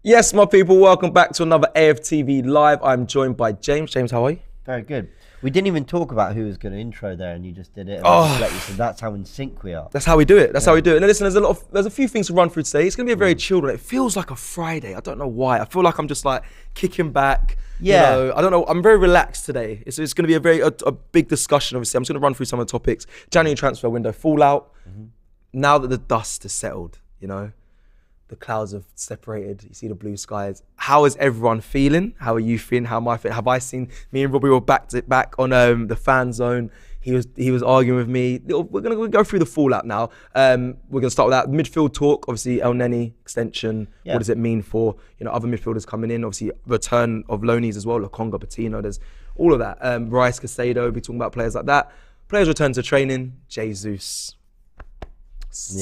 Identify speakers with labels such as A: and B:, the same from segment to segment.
A: Yes, my people, welcome back to another AFTV Live. I'm joined by James. James, how are you?
B: Very good. We didn't even talk about who was going to intro there, and you just did it. And so that's how in sync we are.
A: That's how we do it. That's how we do it. And listen, there's a few things to run through today. It's going to be a very chilled one. It feels like a Friday. I don't know why. I feel like I'm just like kicking back.
B: Yeah.
A: You know, I don't know. I'm very relaxed today. It's going to be a big discussion. Obviously, I'm just going to run through some of the topics. January transfer window fallout. Mm-hmm. Now that the dust has settled, you know, the clouds have separated. You see the blue skies. How is everyone feeling? How are you feeling? How am I feeling? Have I seen me and Robbie were back on the fan zone? He was arguing with me. We're gonna go through the fallout now. We're gonna start with that midfield talk. Obviously, Elneny extension. Yeah. What does it mean for other midfielders coming in? Obviously, return of loanies as well. Lokonga, Patino. There's all of that. Rhys Nelson. Be talking about players like that. Players return to training. Jesus.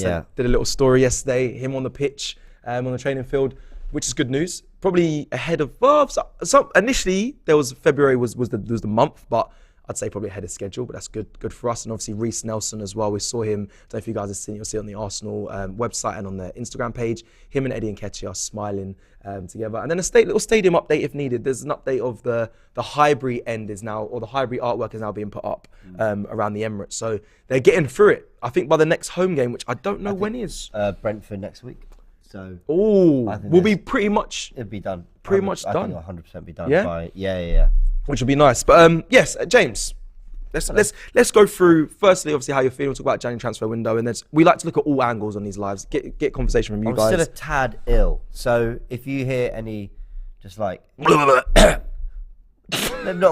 A: Did a little story yesterday, him on the pitch, on the training field, which is good news. Probably ahead of, initially there was February was the month, but I'd say probably ahead of schedule, but that's good for us. And obviously Rhys Nelson as well. We saw him, I don't know if you guys have seen it, you'll see it on the Arsenal website and on their Instagram page. Him and Eddie Nketiah are smiling together. And then little stadium update if needed. There's an update of the Highbury end is now, or the Highbury artwork is now being put up around the Emirates. So they're getting through it. I think by the next home game, which I don't know when is.
B: Brentford next week. So
A: we'll be pretty much.
B: It'll be done.
A: Pretty much done.
B: I think 100% be done.
A: Yeah?
B: Yeah.
A: Which would be nice. But yes, James, let's go through. Firstly, obviously, how you're feeling. We'll talk about January transfer window, and we like to look at all angles on these lives. Get conversation from you guys.
B: I'm still a tad ill, so if you hear any, just like not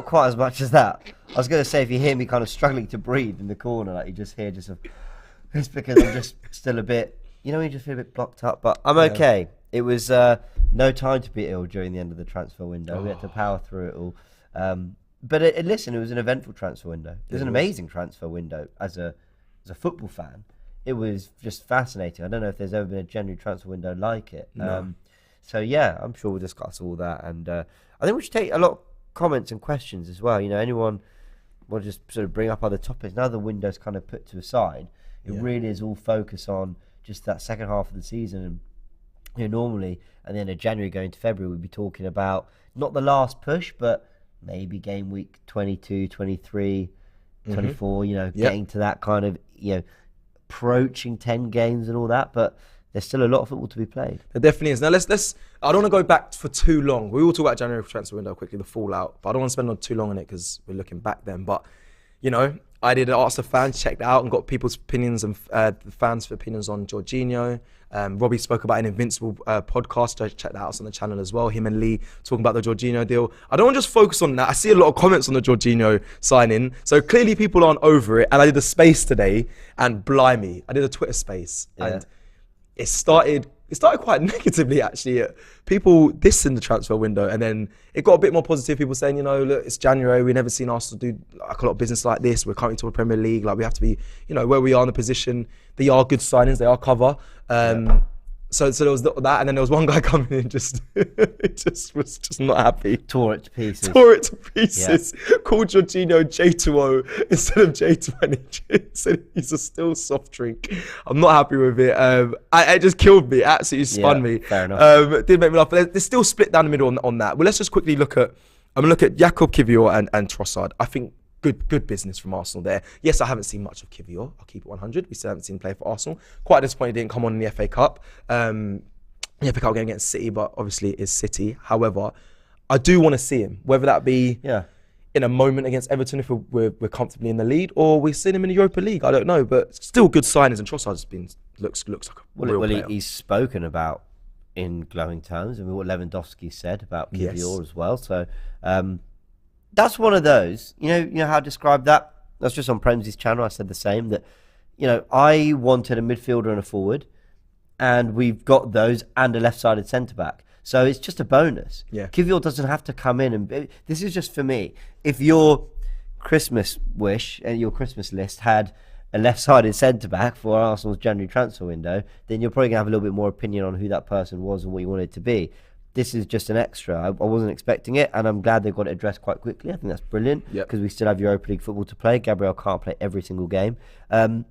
B: quite as much as that. I was going to say if you hear me kind of struggling to breathe in the corner, like you just hear it's because I'm just still a bit. You just feel a bit blocked up, but I'm okay. It was no time to be ill during the end of the transfer window. We had to power through it all. But listen, it was an eventful transfer window. It was an amazing transfer window as a football fan. It was just fascinating. I don't know if there's ever been a January transfer window like it.
A: No.
B: So yeah, I'm sure we'll discuss all that, and I think we should take a lot of comments and questions as well. Anyone will just sort of bring up other topics. Now the window's kind of put to a side. It really is all focus on just that second half of the season. And normally at the end of January going to February, we'd be talking about not the last push, but maybe game week 22, 23, 24, getting to that kind of, approaching 10 games and all that. But there's still a lot of football to be played.
A: There definitely is. Now let's I don't want to go back for too long. We will talk about January transfer window quickly, the fallout, but I don't want to spend on too long on it because we're looking back then. But I did ask the fans, checked out and got people's opinions and the fans' opinions on Jorginho. Robbie spoke about an Invincible podcast. I checked that out on the channel as well. Him and Lee talking about the Jorginho deal. I don't want to just focus on that. I see a lot of comments on the Jorginho signing. So clearly people aren't over it. And I did a space today and blimey, I did a Twitter space and it started quite negatively actually. People dissing the transfer window, and then it got a bit more positive. People saying, look, it's January. We've never seen Arsenal do like a lot of business like this. We're currently to the Premier League. Like we have to be, where we are in the position. They are good signings. They are cover. So there was that, and then there was one guy coming in just was just not happy.
B: Tore it to pieces.
A: Yeah. Called Jorginho J2O instead of J20. Said he's a still soft drink. I'm not happy with it. It just killed me. Absolutely spun me.
B: Fair enough.
A: It did make me laugh. But they're still split down the middle on that. Well, let's just quickly look at Jakub Kiwior and Trossard. I think good business from Arsenal there. Yes, I haven't seen much of Kiwior. I'll keep it 100. We still haven't seen him play for Arsenal. Quite disappointed he didn't come on in the FA Cup. The FA Cup game against City, but obviously it is City. However, I do want to see him, whether that be in a moment against Everton if we're comfortably in the lead, or we're seeing him in the Europa League. I don't know, but still good signings. And Trossard's looks like a real player.
B: He's spoken about in glowing terms. I mean, what Lewandowski said about Kiwior as well. So. That's one of those, you know how I described that? That's just on Premsy's channel. I said the same, that, I wanted a midfielder and a forward, and we've got those and a left-sided centre-back. So it's just a bonus.
A: Yeah.
B: Kiwior doesn't have to come in. And this is just for me. If your Christmas wish and your Christmas list had a left-sided centre-back for Arsenal's January transfer window, then you're probably going to have a little bit more opinion on who that person was and what you wanted it to be. This is just an extra. I wasn't expecting it, and I'm glad they got it addressed quite quickly. I think that's brilliant because we still have Europa League football to play. Gabriel can't play every single game. And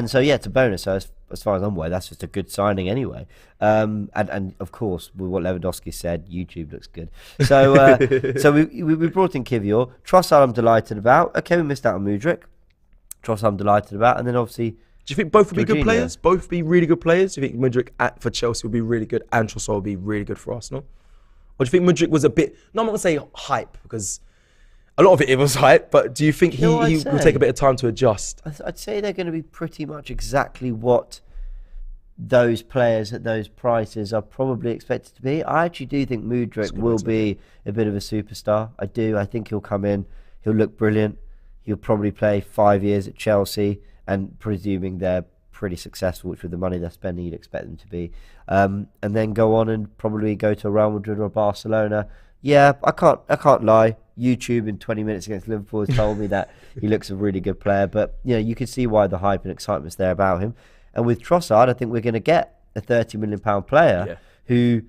B: so, it's a bonus. So as far as I'm aware, that's just a good signing anyway. And of course, with what Lewandowski said, YouTube looks good. So so we brought in Kivior. Trossard, I'm delighted about. Okay, we missed out on Mudryk. Trossard, I'm delighted about. And then obviously,
A: Do you think both would be good
B: Jorginho.
A: players? Both be really good players? Do you think Mudryk for Chelsea would be really good and Trossard would be really good for Arsenal? Or do you think Mudryk was a bit, no, I'm not going to say hype, because a lot of it was hype, but do you think he will take a bit of time to adjust?
B: I'd say they're going to be pretty much exactly what those players at those prices are probably expected to be. I actually do think Mudryk will be a bit of a superstar. I do. I think he'll come in. He'll look brilliant. He'll probably play 5 years at Chelsea, and presuming they're pretty successful, which with the money they're spending, you'd expect them to be. And then go on and probably go to Real Madrid or Barcelona. Yeah, I can't lie. YouTube in 20 minutes against Liverpool has told me that he looks a really good player. But you can see why the hype and excitement's there about him. And with Trossard, I think we're going to get a £30 million player who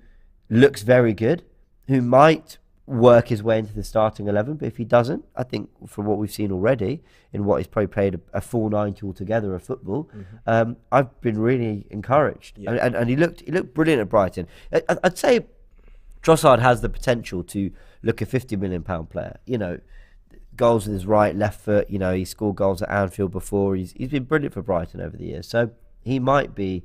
B: looks very good, who might work his way into the starting 11. But if he doesn't, I think from what we've seen already, in what he's probably played a full 90 altogether of football, I've been really encouraged.
A: Yeah.
B: And he looked brilliant at Brighton. I'd say Trossard has the potential to look a £50 million player. Goals with his right, left foot. He scored goals at Anfield before. He's been brilliant for Brighton over the years. So he might be,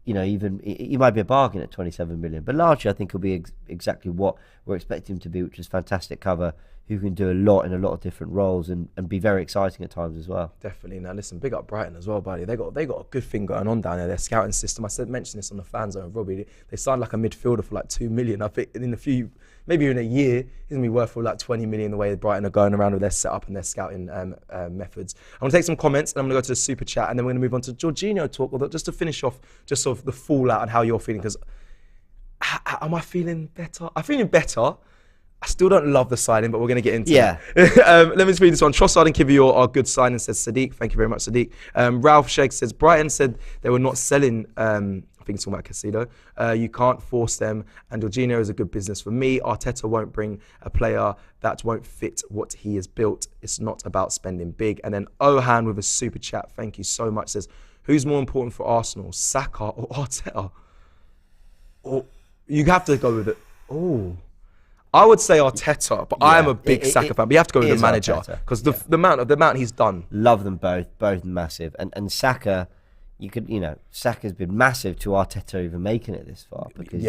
B: he might be a bargain at 27 million. But largely, I think he'll be exactly what we're expecting him to be, which is fantastic cover, who can do a lot in a lot of different roles and be very exciting at times as well.
A: Definitely. Now listen, big up Brighton as well, buddy. They got a good thing going on down there. Their scouting system. I mentioned this on the fan zone, Robbie. They signed like a midfielder for like 2 million. I think maybe in a year, he's gonna be worth for like 20 million. The way Brighton are going around with their setup and their scouting methods. I'm gonna take some comments and I'm gonna go to the super chat and then we're gonna move on to Jorginho talk. Although just to finish off, just sort of the fallout and how you're feeling. Because am I feeling better? I'm feeling better. I still don't love the signing, but we're going to get into it. Let me just read this one. Trossard and Kivior are good signings, says Sadiq. Thank you very much, Sadiq. Ralph Sheikh says, Brighton said they were not selling, I think it's talking about Casido. You can't force them, and Jorginho is a good business for me. Arteta won't bring a player that won't fit what he has built. It's not about spending big. And then Ohan with a super chat, thank you so much, says, who's more important for Arsenal, Saka or Arteta? Or you have to go with it. Oh, I would say Arteta, but I am a big Saka fan. But you have to go with the manager because the amount he's done.
B: Love them both massive. And Saka, Saka's been massive to Arteta even making it this far because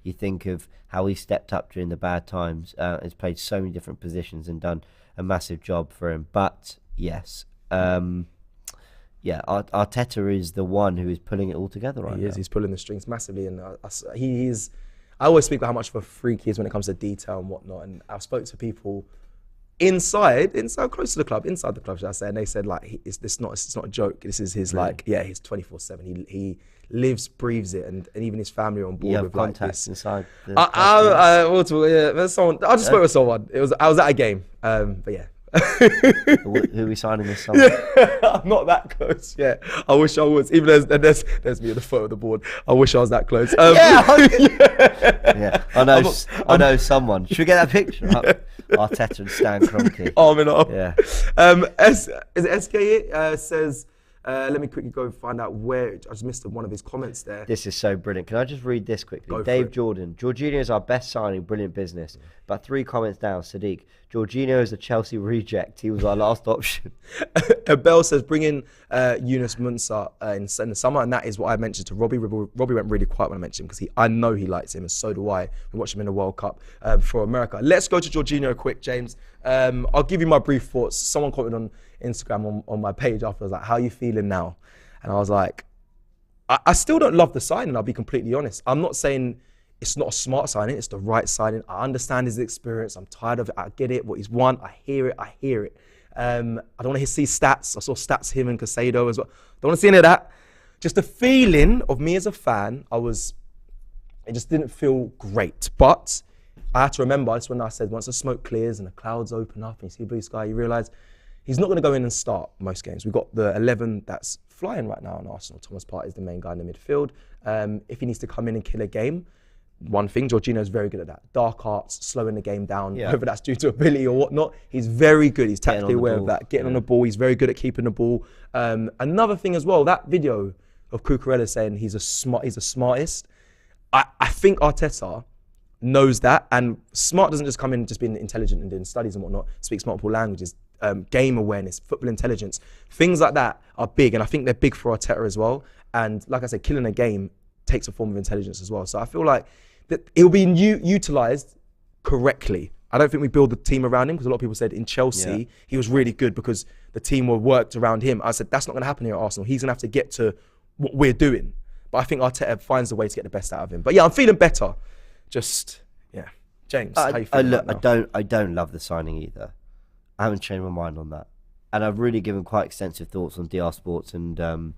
B: you think of how he stepped up during the bad times. Has played so many different positions and done a massive job for him. But yes, Arteta is the one who is pulling it all together right now.
A: He is. He's pulling the strings massively, and he is. I always speak about how much of a freak he is when it comes to detail and whatnot. And I've spoke to people inside close to the club, inside the club, should I say, and they said like, it's not a joke. This is his he's 24/7. He lives, breathes it, and even his family are on board with like this.
B: Inside.
A: I'll just spoke with someone. I was at a game, but yeah.
B: Who are we signing this summer?
A: I'm not that close. Yeah, I wish I was. Even there's me at the foot of the board. I wish I was that close.
B: I know someone. Should we get that picture up? Arteta and Stan Kroenke.
A: Arm in arm.
B: Yeah.
A: Is it SK says? Let me quickly go find out where. I just missed one of his comments there.
B: This is so brilliant. Can I just read this quickly?
A: Go
B: Dave Jordan. Jorginho is our best signing. Brilliant business. But 3 comments down. Sadiq. Jorginho is a Chelsea reject. He was our last option.
A: Bell says bring in Yunus Munsah in the summer, and that is what I mentioned to Robbie. Robbie went really quiet when I mentioned him because I know he likes him, and so do I. We watched him in the World Cup for America. Let's go to Jorginho quick, James. I'll give you my brief thoughts. Someone commented on Instagram on my page after, was like, how are you feeling now? And I was like, I still don't love the signing, I'll be completely honest. I'm not saying it's not a smart signing, it's the right signing. I understand his experience, I'm tired of it, I get it, what he's won, I hear it. I don't want to see stats. I saw stats him and Casado as well. Don't want to see any of that. Just the feeling of me as a fan, it just didn't feel great. But I had to remember, that's when I said, once the smoke clears and the clouds open up and you see blue sky, you realise he's not going to go in and start most games. We've got the 11 that's flying right now in Arsenal. Thomas Partey is the main guy in the midfield. If he needs to come in and kill a game, one thing, Jorginho is very good at that. Dark arts, slowing the game down, whether that's due to ability or whatnot. He's very good. He's tactically aware of that. Getting on the ball, he's very good at keeping the ball. Another thing as well, that video of Cucurella saying he's the smartest. I think Arteta knows that, and smart doesn't just come in just being intelligent and doing studies and whatnot, speaks multiple languages, game awareness, football intelligence, things like that are big, and I think they're big for Arteta as well. And like I said, killing a game takes a form of intelligence as well. So I feel like that it'll be utilised correctly. I don't think we build the team around him, because a lot of people said in Chelsea he was really good because the team were worked around him. I said that's not going to happen here at Arsenal. He's going to have to get to what we're doing. But I think Arteta finds a way to get the best out of him. But yeah, I'm feeling better. Just, yeah. James, how you feeling right now?
B: I don't love the signing either. I haven't changed my mind on that. And I've really given quite extensive thoughts on DR Sports and on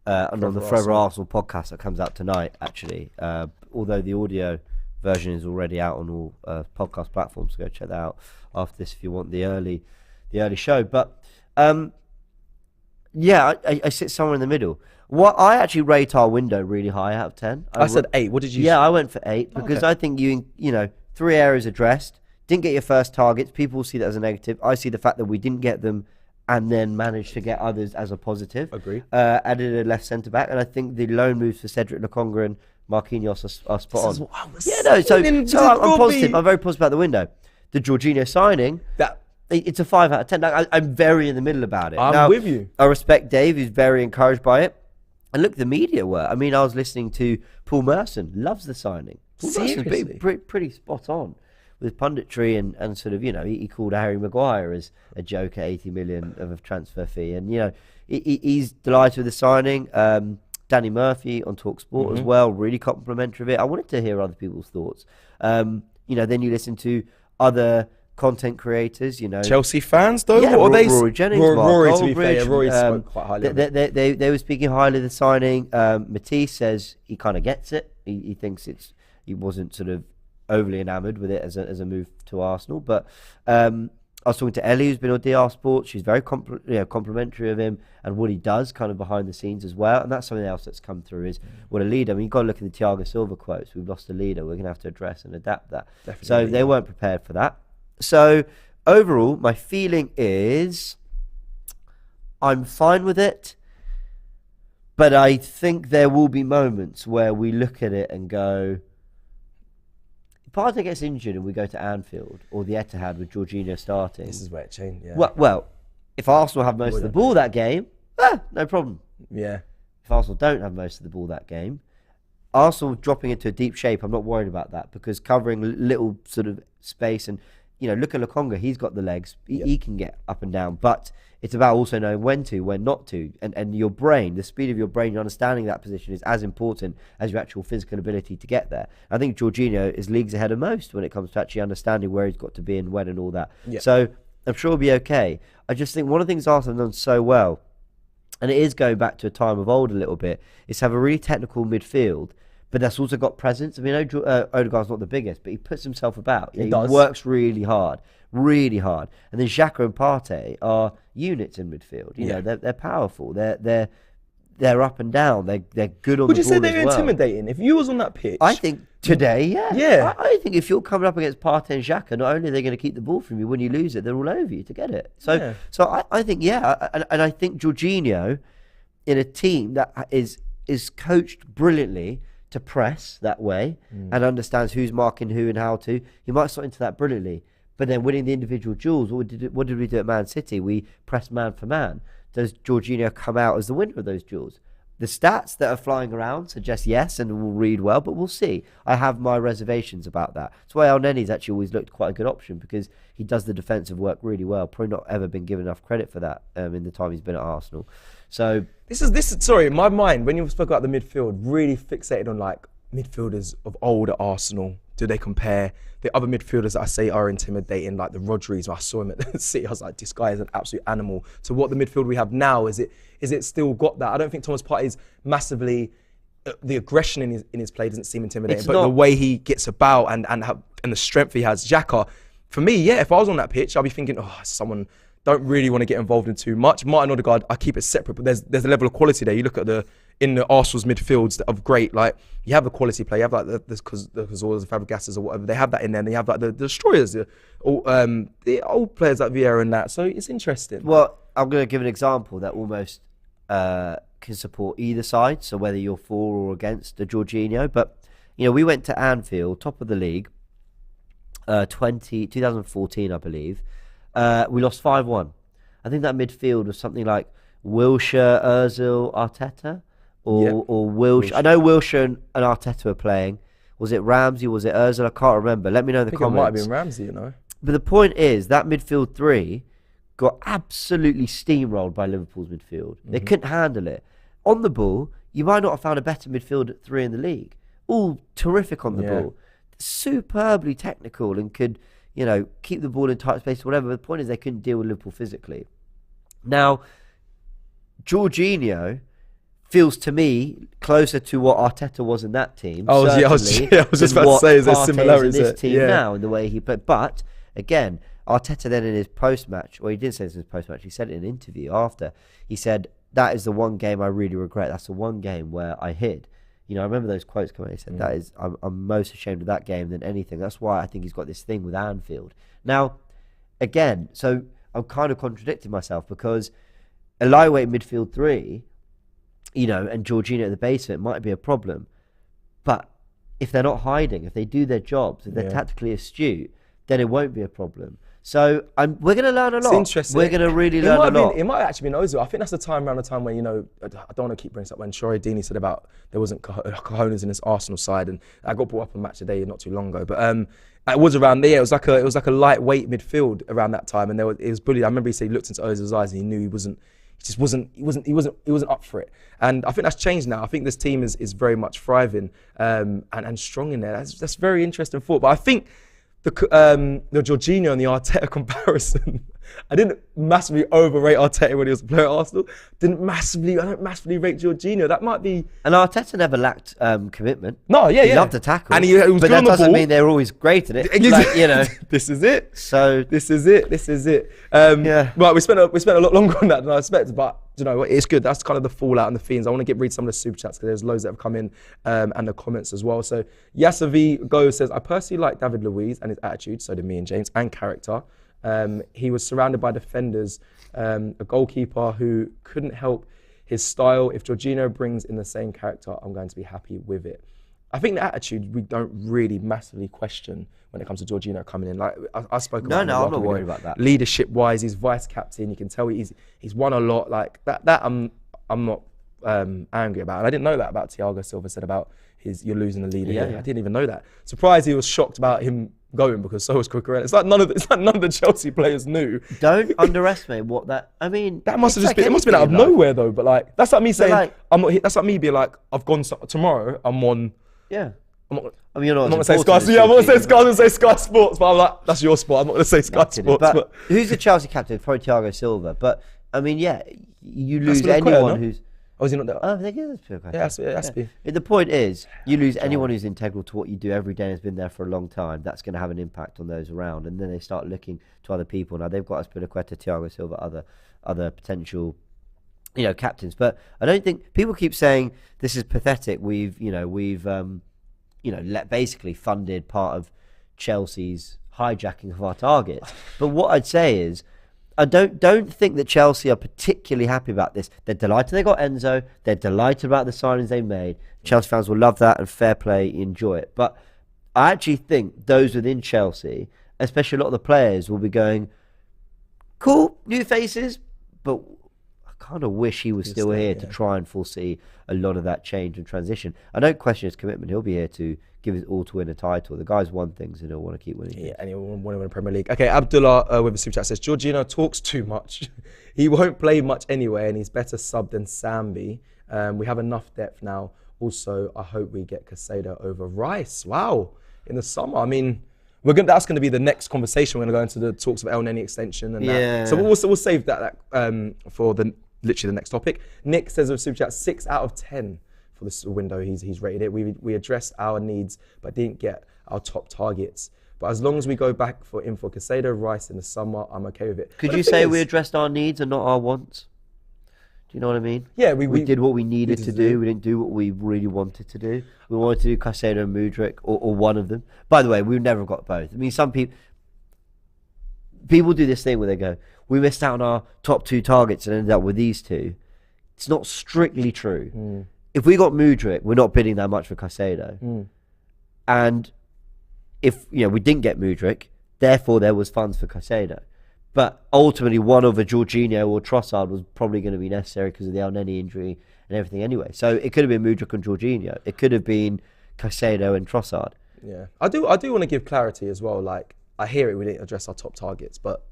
B: the Forever Arsenal podcast that comes out tonight, actually. Although the audio version is already out on all podcast platforms, so go check that out after this if you want the early show. But yeah, I sit somewhere in the middle. What I actually rate our window really high out of 10.
A: I said 8. What did you say?
B: Yeah, I went for 8 because I think you know 3 areas addressed. Didn't get your first targets. People will see that as a negative. I see the fact that we didn't get them and then managed to get others as a positive.
A: Agree.
B: Added a left centre back, and I think the loan moves for Cedric Lokonga and Marquinhos are spot on. So I'm positive. I'm very positive about the window. The Jorginho signing, it's a 5 out of 10. I'm very in the middle about it.
A: I'm with you.
B: I respect Dave, who's very encouraged by it. And look, the media were. I mean, I was listening to Paul Merson, loves the signing. Paul Merson's pretty spot on with punditry and sort of, you know, he called Harry Maguire as a joke at 80 million of a transfer fee. And, you know, he's delighted with the signing. Danny Murphy on TalkSport as well, really complimentary of it. I wanted to hear other people's thoughts. You know, then you listen to other content creators, you know.
A: Chelsea fans, though?
B: Yeah, Rory Jennings,
A: Rory, to be fair, Rory spoke quite highly of it.
B: They were speaking highly of the signing. Matisse says he kind of gets it. He thinks he wasn't sort of overly enamoured with it as a move to Arsenal. But I was talking to Ellie, who's been on DR Sports. She's very complimentary of him and what he does kind of behind the scenes as well. And that's something else that's come through is what a leader. I mean, you've got to look at the Thiago Silva quotes. We've lost a leader. We're going to have to address and adapt that. Definitely. So they weren't prepared for that. So overall, my feeling is I'm fine with it, but I think there will be moments where we look at it and go, if Partey gets injured and we go to Anfield or the Etihad with Jorginho starting.
A: This is where it changed, yeah.
B: Well, if Arsenal have most of the ball that game, no problem.
A: Yeah.
B: If Arsenal don't have most of the ball that game, Arsenal dropping into a deep shape, I'm not worried about that because covering little sort of space and, you know, look at Lokonga, he's got the legs, he can get up and down, but it's about also knowing when not to, and your brain, the speed of your brain, your understanding that position is as important as your actual physical ability to get there. I think Jorginho is leagues ahead of most when it comes to actually understanding where he's got to be and when and all that. Yeah. So I'm sure he'll be okay. I just think one of the things Arsenal have done so well, and it is going back to a time of old a little bit, is have a really technical midfield, but that's also got presence. I mean, Odegaard's not the biggest, but he puts himself about. He works really hard. And then Xhaka and Partey are units in midfield. You know, they're powerful. They're up and down. They're good on the ball.
A: Would you say they're intimidating? If you was on that pitch,
B: I think today, yeah. I think if you're coming up against Partey and Xhaka, not only are they going to keep the ball from you, when you lose it, they're all over you to get it. So I think and I think Jorginho in a team that is coached brilliantly to press that way and understands who's marking who and how to, he might slot into that brilliantly. But then winning the individual duels, what did we do at Man City? We pressed man for man. Does Jorginho come out as the winner of those duels? The stats that are flying around suggest yes and will read well, but we'll see. I have my reservations about that. That's why Elneny's actually always looked quite a good option because he does the defensive work really well. Probably not ever been given enough credit for that in the time he's been at Arsenal. So this is sorry, in my mind, when you spoke about the midfield, really fixated on like midfielders of old at Arsenal. Do they compare? The other midfielders that I say are intimidating, like the Rodriguez, I saw him at City, I was like, this guy is an absolute animal. So what the midfield we have now, is it still got that? I don't think Thomas Partey's massively, the aggression in his play doesn't seem intimidating, but the way he gets about and the strength he has. Xhaka, for me, if I was on that pitch, I'd be thinking, someone don't really want to get involved in too much. Martin Odegaard, I keep it separate, but there's a level of quality there. You look at in the Arsenal's midfields that are great, like you have the quality play, you have like the Cazorlas, the Fabregases or whatever, they have that in there, and they have like the destroyers, the old players like Vieira and that, so it's interesting. Well, I'm going to give an example that almost can support either side. So whether you're for or against the Jorginho, but we went to Anfield, top of the league, 2014, I believe. We lost 5-1. I think that midfield was something like Wilshere, Ozil, Arteta, or Wilshere. I know Wilshere and Arteta were playing. Was it Ramsey? Was it Ozil? I can't remember. Let me know in the comments.
A: It might have been Ramsey,
B: But the point is, that midfield three got absolutely steamrolled by Liverpool's midfield. They couldn't handle it. On the ball, you might not have found a better midfield at 3 in the league. All terrific on the ball. Superbly technical and could, keep the ball in tight space or whatever. But the point is they couldn't deal with Liverpool physically. Now, Jorginho feels to me closer to what Arteta was in that team.
A: I was just about to say, is there similarities
B: in this team now in the way he played? But again, Arteta then in his post-match, he didn't say this in his post-match, he said it in an interview after. He said, that is the one game I really regret. That's the one game where I hid. I remember those quotes coming. He said, I'm most ashamed of that game than anything. That's why I think he's got this thing with Anfield. Now, again, so I'm kind of contradicting myself because a lightweight midfield three, and Jorginho at the base of it might be a problem. But if they're not hiding, if they do their jobs, if they're tactically astute, then it won't be a problem. So we're going to learn a lot.
A: It's interesting.
B: We're going to really learn a lot.
A: It might actually be Ozil. I think that's around the time where, I don't want to keep bringing this up, when Troy Deeney said about there wasn't cojones in his Arsenal side, and I got brought up on Match of the Day not too long ago. But it was around there. It was like a lightweight midfield around that time, and it was bullied. I remember he said he looked into Ozil's eyes and he knew he wasn't up for it. And I think that's changed now. I think this team is very much thriving and strong in there. That's very interesting thought. But I think the Jorginho and the Arteta comparison, I didn't massively overrate Arteta when he was a player at Arsenal. I don't massively rate Jorginho. That might be.
B: And Arteta never lacked commitment.
A: No,
B: he loved to tackle.
A: And he was
B: but
A: good on the
B: that doesn't
A: ball.
B: mean they're always great at it.
A: This is it.
B: So
A: this is it. Right, we spent a lot longer on that than I expected, but it's good. That's kind of the fallout and the themes. I want to read some of the super chats because there's loads that have come in and the comments as well. So Yasavi Go says, I personally like David Luiz and his attitude, so did me and James, and character. He was surrounded by defenders, a goalkeeper who couldn't help his style. If Jorginho brings in the same character, I'm going to be happy with it. I think the attitude we don't really massively question when it comes to Jorginho coming in. Like I spoke about.
B: No, I'm not worried about that.
A: Leadership-wise, he's vice captain. You can tell he's won a lot. Like that, I'm not angry about. And I didn't know that about Thiago Silva said about you're losing the leader. Yeah. I didn't even know that. Surprised he was shocked about him going because so was Cucurella. It's like none of the Chelsea players knew.
B: Don't underestimate what that. I mean,
A: that must have just been. It must have been out of nowhere though. But like that's like me saying I'm not. That's like me being like I've gone tomorrow. I'm on.
B: Yeah.
A: You're
B: not
A: going to say Sky. Yeah, I'm going to say Sky Sports, but I'm like, that's your sport. I'm not going to say Sky Sports.
B: But who's the Chelsea captain? Probably Thiago Silva. But I mean, you lose anyone who's.
A: Oh, is he not there?
B: I think it is Phil.
A: Yeah,
B: the point is, you lose anyone who's integral to what you do every day and has been there for a long time. That's going to have an impact on those around, and then they start looking to other people. Now they've got Aspilicueta, Thiago Silva, other potential, captains. But I don't think people keep saying this is pathetic. We've basically funded part of Chelsea's hijacking of our targets. But what I'd say is, I don't think that Chelsea are particularly happy about this. They're delighted they got Enzo. They're delighted about the signings they made. Chelsea fans will love that and fair play, enjoy it. But I actually think those within Chelsea, especially a lot of the players, will be going, cool, new faces, but I kind of wish he was still here to try and foresee a lot of that change and transition. I don't question his commitment. He'll be here to give his all to win a title. The guy's won things and he'll want to keep winning.
A: Yeah, and he'll want to win a Premier League. Okay, Abdullah with a super chat says, Jorginho talks too much. He won't play much anyway, and he's better sub than Sambi. We have enough depth now. Also, I hope we get Casado over Rice. Wow, in the summer. I mean, that's going to be the next conversation. We're going to go into the talks of Elneny extension and that. So we'll save that for literally the next topic. Nick says with super chat, 6 out of 10 for this window. He's rated it. We addressed our needs, but didn't get our top targets. But as long as we go back for Casado, Rice in the summer, I'm okay with it.
B: Could you say we addressed our needs and not our wants? Do you know what I mean?
A: Yeah,
B: we did what we needed to do. We didn't do what we really wanted to do. We wanted to do Casado and Mudryk, or one of them. By the way, we never got both. I mean, some people do this thing where they go, we missed out on our top 2 targets and ended up with these 2. it's not strictly true. If we got Mudryk, we're not bidding that much for Caicedo. And if we didn't get Mudryk, therefore there was funds for Caicedo. But ultimately, one of a Jorginho or Trossard was probably going to be necessary because of the Elneny injury and everything anyway. So it could have been Mudryk and Jorginho. It could have been Caicedo and Trossard.
A: Yeah, I do want to give clarity as well. Like, I hear it, we didn't address our top targets, but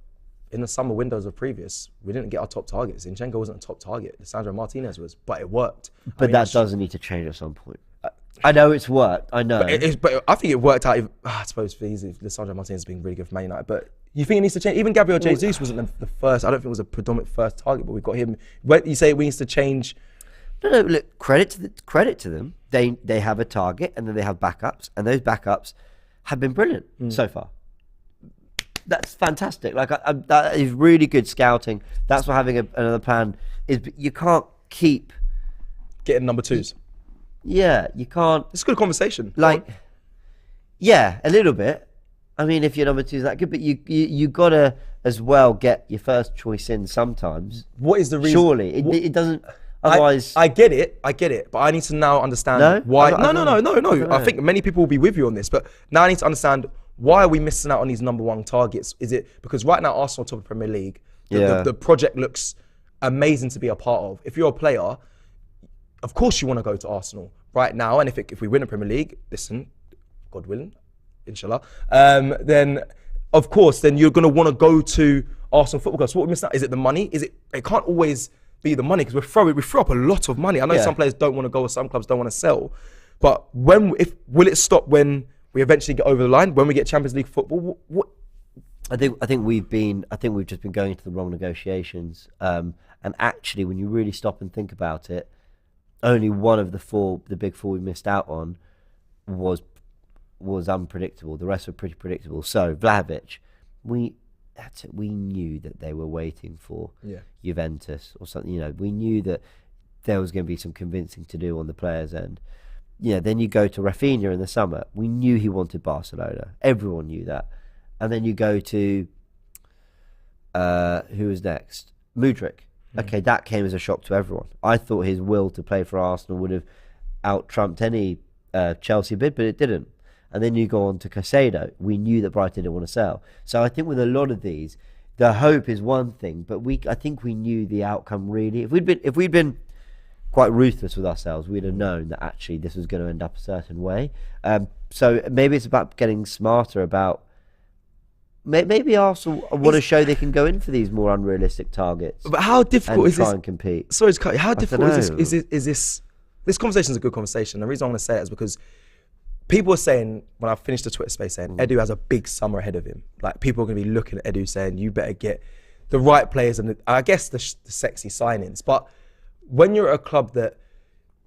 A: in the summer windows of previous, we didn't get our top targets. Zinchenko wasn't a top target. Lisandro Martinez was, but it worked.
B: But that doesn't need to change at some point. I know it's worked. I know.
A: But I think it worked out. I suppose for easy, Lisandro Martinez has been really good for Man United. But you think it needs to change? Even Gabriel Jesus wasn't the first. I don't think it was a predominant first target, but we've got him. You say it needs to change.
B: No. Look, credit to them. They have a target and then they have backups, and those backups have been brilliant so far. That's fantastic. Like that is really good scouting. That's what having another plan is. You can't keep
A: getting number twos.
B: Yeah, you can't.
A: It's a good conversation.
B: Like, yeah, a little bit. I mean, if your number two is that good, but you gotta as well get your first choice in sometimes.
A: What is the reason?
B: Surely it doesn't. Otherwise,
A: I get it, but I need to now understand why. No. I think many people will be with you on this, but now I need to understand why are we missing out on these number one targets? Is it because right now Arsenal top of the Premier League, the project looks amazing to be a part of. If you're a player, of course you want to go to Arsenal right now, and if we win the Premier League, listen, God willing, inshallah, then of course, then you're going to want to go to Arsenal Football Club. So what we missing out? Is it the money? It can't always be the money, because we throw up a lot of money. I know some players don't want to go, or some clubs don't want to sell, but will it stop when we eventually get over the line, when we get Champions League football? What?
B: I think we've just been going into the wrong negotiations, and actually, when you really stop and think about it, only one of the big four we missed out on was unpredictable. The rest were pretty predictable. So Vlahovic, we knew that they were waiting for Juventus or something. We knew that there was going to be some convincing to do on the players' end. Then you go to Rafinha in the summer. We knew he wanted Barcelona. Everyone knew that. And then you go to who was next? Mudryk. Okay, that came as a shock to everyone. I thought his will to play for Arsenal would have out-trumped any Chelsea bid, but it didn't. And then you go on to Caicedo. We knew that Brighton didn't want to sell. So I think with a lot of these, the hope is one thing, but I think we knew the outcome really. If we'd been quite ruthless with ourselves, we'd have known that actually this was going to end up a certain way. So maybe it's about getting smarter about. Maybe Arsenal want to show they can go in for these more unrealistic targets.
A: But how difficult is this?
B: Try and compete.
A: Sorry to cut you. How difficult is this? This conversation is a good conversation. The reason I want to say it is because people are saying, when I finished the Twitter space, saying Edu has a big summer ahead of him. Like, people are going to be looking at Edu saying, you better get the right players and I guess the sexy signings. But when you're at a club that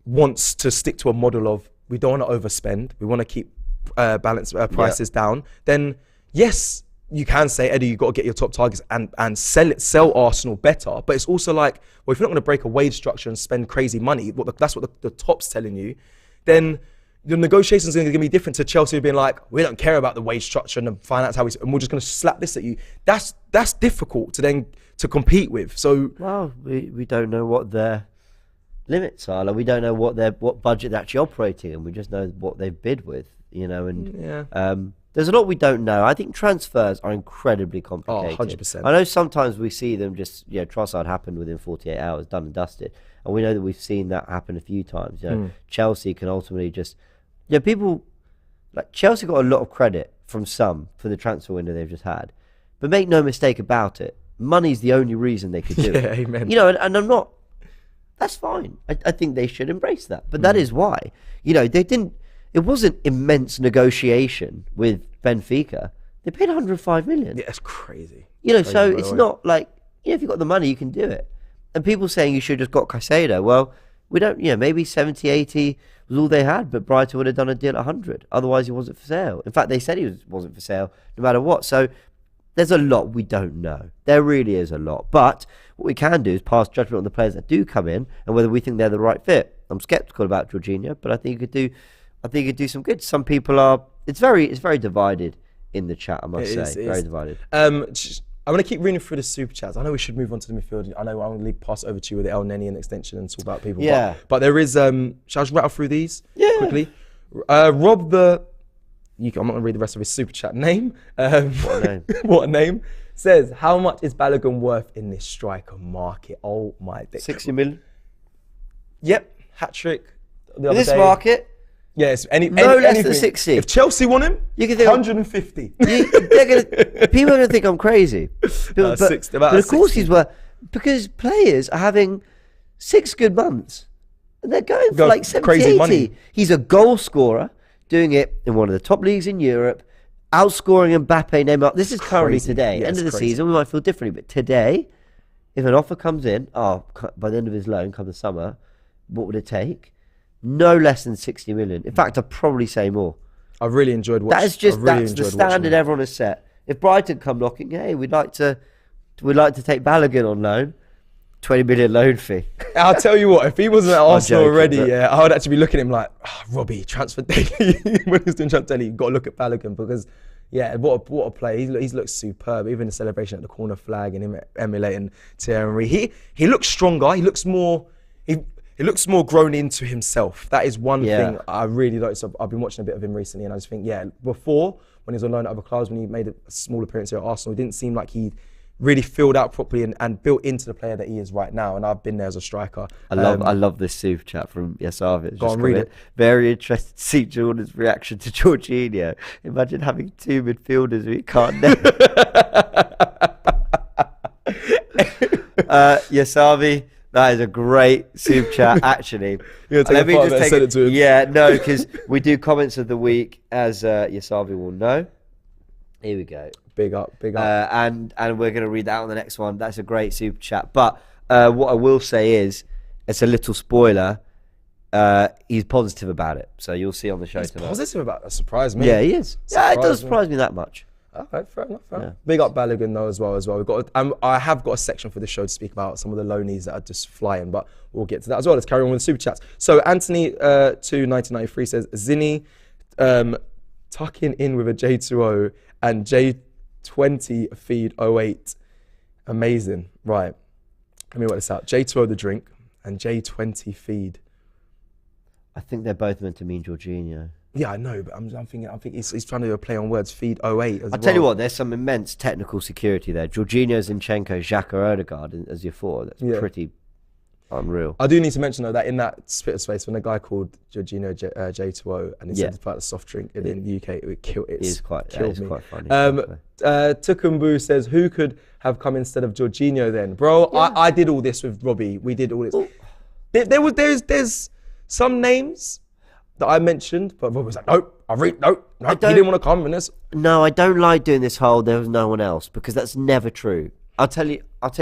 A: wants to stick to a model of, we don't want to overspend, we want to keep balance prices down, then yes, you can say, Eddie, you've got to get your top targets and sell Arsenal better. But it's also like, well, if you're not going to break a wage structure and spend crazy money, that's what the top's telling you, then the negotiations are going to be different to Chelsea being like, we don't care about the wage structure and the finance, and we're just going to slap this at you. That's difficult to compete with. So,
B: well, we don't know what their limits are. Like, we don't know what budget they're actually operating in. We just know what they've bid with, and there's a lot we don't know. I think transfers are incredibly complicated.
A: 100%.
B: I know sometimes we see them just, Trossard happened within 48 hours, done and dusted. And we know that we've seen that happen a few times. Chelsea can ultimately just, people, like Chelsea got a lot of credit from some for the transfer window they've just had. But make no mistake about it, money's the only reason they could do it.
A: Amen.
B: And I'm not, that's fine. I think they should embrace that. But that is why, it wasn't immense negotiation with Benfica. They paid 105 million.
A: Yeah, that's crazy.
B: So it's not like, if you've got the money, you can do it. And people saying you should have just got Caicedo. Well, we don't, maybe 70, 80 was all they had, but Brighton would have done a deal at 100. Otherwise, he wasn't for sale. In fact, they said he wasn't for sale no matter what. So there's a lot we don't know. There really is a lot. But what we can do is pass judgment on the players that do come in and whether we think they're the right fit. I'm sceptical about Jorginho, but I think he could do some good. Some people are. It's very divided in the chat. I must say, very divided.
A: I I'm going to keep reading through the super chats. I know we should move on to the midfield. I know I'm going to pass it over to you with the Elneny and extension and talk about people.
B: Yeah.
A: But there is, shall I just rattle through these quickly? I'm not going to read the rest of his super chat name.
B: What a name.
A: What a name. Says, how much is Balogun worth in this striker market? Oh my days.
B: 60 million.
A: Yep. Hat-trick the
B: In
A: other
B: this
A: day.
B: market,
A: Yes.
B: no less
A: anything.
B: than 60.
A: If Chelsea want him,
B: you can think
A: 150.
B: people are going to think I'm crazy. But of course he's worth, because players are having 6 good months and they're going for like 70,
A: crazy
B: 80.
A: money.
B: He's a goal scorer, doing it in one of the top leagues in Europe, outscoring Mbappe, Neymar. This is currently
A: Crazy.
B: today.
A: Yeah,
B: End of the
A: crazy.
B: season, we might feel differently. But today, if an offer comes in, by the end of his loan, come the summer, what would it take? No less than 60 million. In fact, I'd probably say more.
A: I really enjoyed watching.
B: That's the standard everyone has set. If Brighton come knocking, hey, we'd like to take Balogun on loan, 20 million loan fee.
A: I'll tell you what, if he wasn't at Arsenal
B: joking,
A: already,
B: but-
A: I would actually be looking at him like, Robbie, transfer daily. When he's doing transfer daily, you've got to look at Balogun because, what a play. He's looked superb. Even the celebration at the corner flag and him emulating Thierry Henry. He looks stronger. He looks more. He looks more grown into himself. That is one thing I really like. So I've been watching a bit of him recently, and I just think, before when he was on loan at other clubs, when he made a small appearance here at Arsenal, it didn't seem like he really filled out properly and built into the player that he is right now. And I've been there as a striker.
B: I love this super chat from Yasavic.
A: Go on, read it.
B: Very interested to see Jordan's reaction to Jorginho. Imagine having 2 midfielders who you can't name. Yasavi, that is a great super chat, actually.
A: You're gonna take a part of it and send it to him.
B: Yeah, no, because we do comments of the week, as Yasavi will know. Here we go.
A: Big up.
B: And we're going to read that on the next one. That's a great super chat. But what I will say is, it's a little spoiler. He's positive about it, so you'll see on the show tonight.
A: Positive about that. Surprised me.
B: Yeah, he is. Yeah, it does surprise me that much.
A: Okay, fair enough. Big up Balogun though as well. We've got. I have got a section for this show to speak about some of the loanies that are just flying, but we'll get to that as well. Let's carry on with the super chats. So Anthony 1993 says Zinni tucking in with a J20 and J20 feed 08. Amazing. Right. Let me work this out. J20 the drink and J20 feed.
B: I think they're both meant to mean Jorginho.
A: Yeah, I know, but I'm thinking he's trying to do a play on words. Feed 08 as well.
B: I'll tell you what, there's some immense technical security there. Jorginho, Zinchenko, Xhaka, Odegaard as your 4. That's pretty unreal.
A: I do need to mention though that in that spit of space, when a guy called Jorginho J2O and he said about the soft drink in the UK, it killed me.
B: Quite funny.
A: Tukumbu says, who could have come instead of Jorginho then? Bro, I did all this with Robbie. We did all this. There's some names that I mentioned, but Rob was like, nope, he didn't want to come in this.
B: No, I don't like doing this whole there was no one else, because that's never true. I'll tell you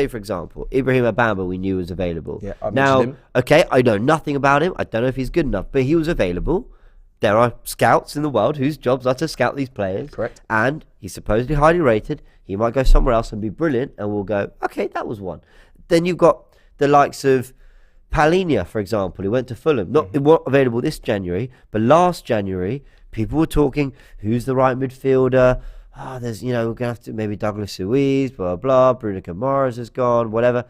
B: for example, Ibrahim Abamba we knew was available.
A: Yeah, I mentioned him.
B: Okay, I know nothing about him. I don't know if he's good enough, but he was available. There are scouts in the world whose jobs are to scout these players.
A: Correct.
B: And he's supposedly highly rated. He might go somewhere else and be brilliant, and we'll go, okay, that was one. Then you've got the likes of Palhinha, for example, who went to Fulham. It wasn't available this January, but last January, people were talking, who's the right midfielder? There's, we're going to have to, maybe Douglas Luiz, blah, blah, Bruno Guimaraes has gone, whatever.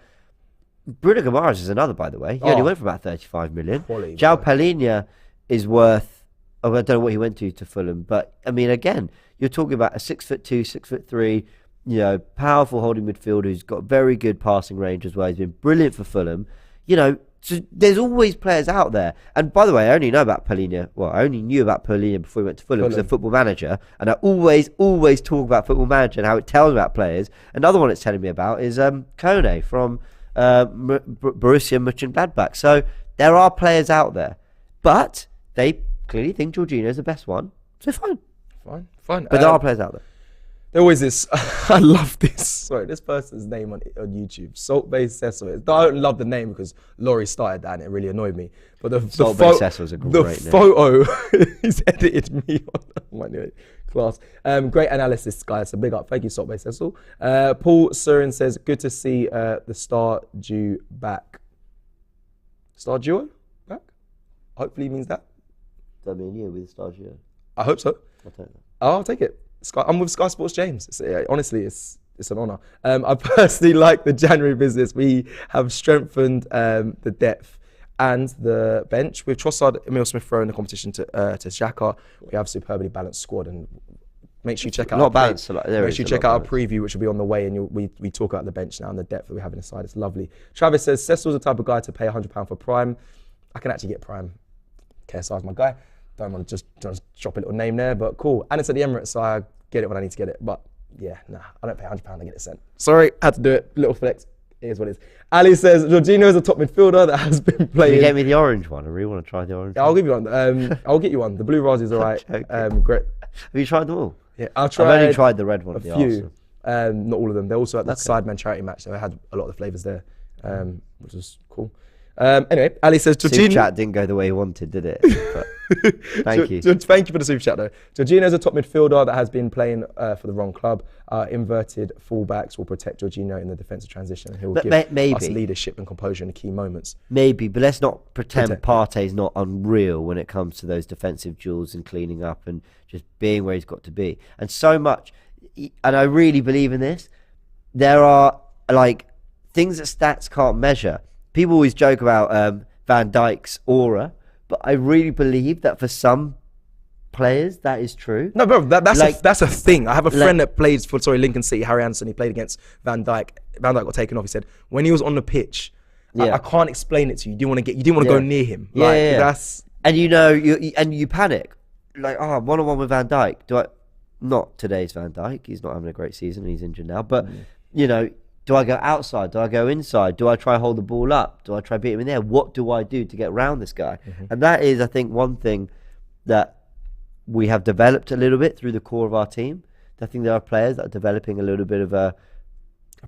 B: Bruno Guimaraes is another, by the way. He only went for about 35 million. João Palhinha is worth, I don't know what he went to Fulham, but, I mean, again, you're talking about a 6'2", 6'3", powerful holding midfielder who's got very good passing range as well. He's been brilliant for Fulham. So there's always players out there. And by the way, I only know about Palhinha. Well, I only knew about Palhinha before he went to Fulham because of Football Manager. And I always talk about Football Manager and how it tells about players. Another one it's telling me about is Kone from Borussia Mönchengladbach. So there are players out there. But they clearly think Jorginho is the best one. So fine. But there are players out there.
A: There always this, I love this. Sorry, this person's name on YouTube, Salt-Based Cecil. I don't love the name because Laurie started that and it really annoyed me. But the
B: Salt-Based Cecil is a great name.
A: The photo, he's edited me on my class. Great analysis, guys. So big up. Thank you, Salt-Based Cecil. Paul Surin says, good to see the Star Duo back. Star Duo back? Hopefully he means that.
B: Does that mean you with Star Duo?
A: I hope so.
B: I'll take that.
A: I'll take it. I'm with Sky Sports James. Honestly, it's it's an honour. I personally like the January business. We have strengthened the depth and the bench. With Trossard, Emile Smith-Rowe in the competition to Xhaka, we have a superbly balanced squad. And make sure you check out our preview, which will be on the way. And we talk about the bench now and the depth that we have in the side. It's lovely. Travis says, Cecil's the type of guy to pay £100 for Prime. I can actually get Prime. KSR's my guy. Don't want to just drop a little name there, but cool. And it's at the Emirates, so I get it when I need to get it. But yeah, nah, I don't pay £100, I get it sent. Sorry, had to do it. Little flex. It is what it is. Ali says, Jorginho is a top midfielder that has been playing.
B: Can you get me the orange one? I really want to try the orange one.
A: I'll give you one. I'll get you one. The blue raspberry's all right. Great.
B: Have you tried them all?
A: Yeah,
B: I've only tried the red one.
A: A few. Not all of them. They're also at the Sidemen charity match, so I had a lot of the flavours there, which was cool. Anyway, Ali says,
B: Super chat didn't go the way he wanted, did it? But thank you.
A: Thank you for the super chat, though. Jorginho is a top midfielder that has been playing for the wrong club. Inverted fullbacks will protect Jorginho in the defensive transition. He will give us leadership and composure in the key moments.
B: Maybe, but let's not pretend Partey's not unreal when it comes to those defensive duels and cleaning up and just being where he's got to be. And so much, and I really believe in this, there are like things that stats can't measure. People always joke about Van Dijk's aura, but I really believe that for some players that is true.
A: No, bro, that's a thing. I have a friend that plays for Lincoln City, Harry Anderson. He played against Van Dijk. Van Dijk got taken off. He said when he was on the pitch, I can't explain it to you. You didn't want to go near him. That's
B: and you panic. Like, one-on-one with Van Dijk. Not today's Van Dijk. He's not having a great season. He's injured now, but do I go outside? Do I go inside? Do I try hold the ball up? Do I try beat him in there? What do I do to get around this guy? And that is, I think, one thing that we have developed a little bit through the core of our team. I think there are players that are developing a little bit of a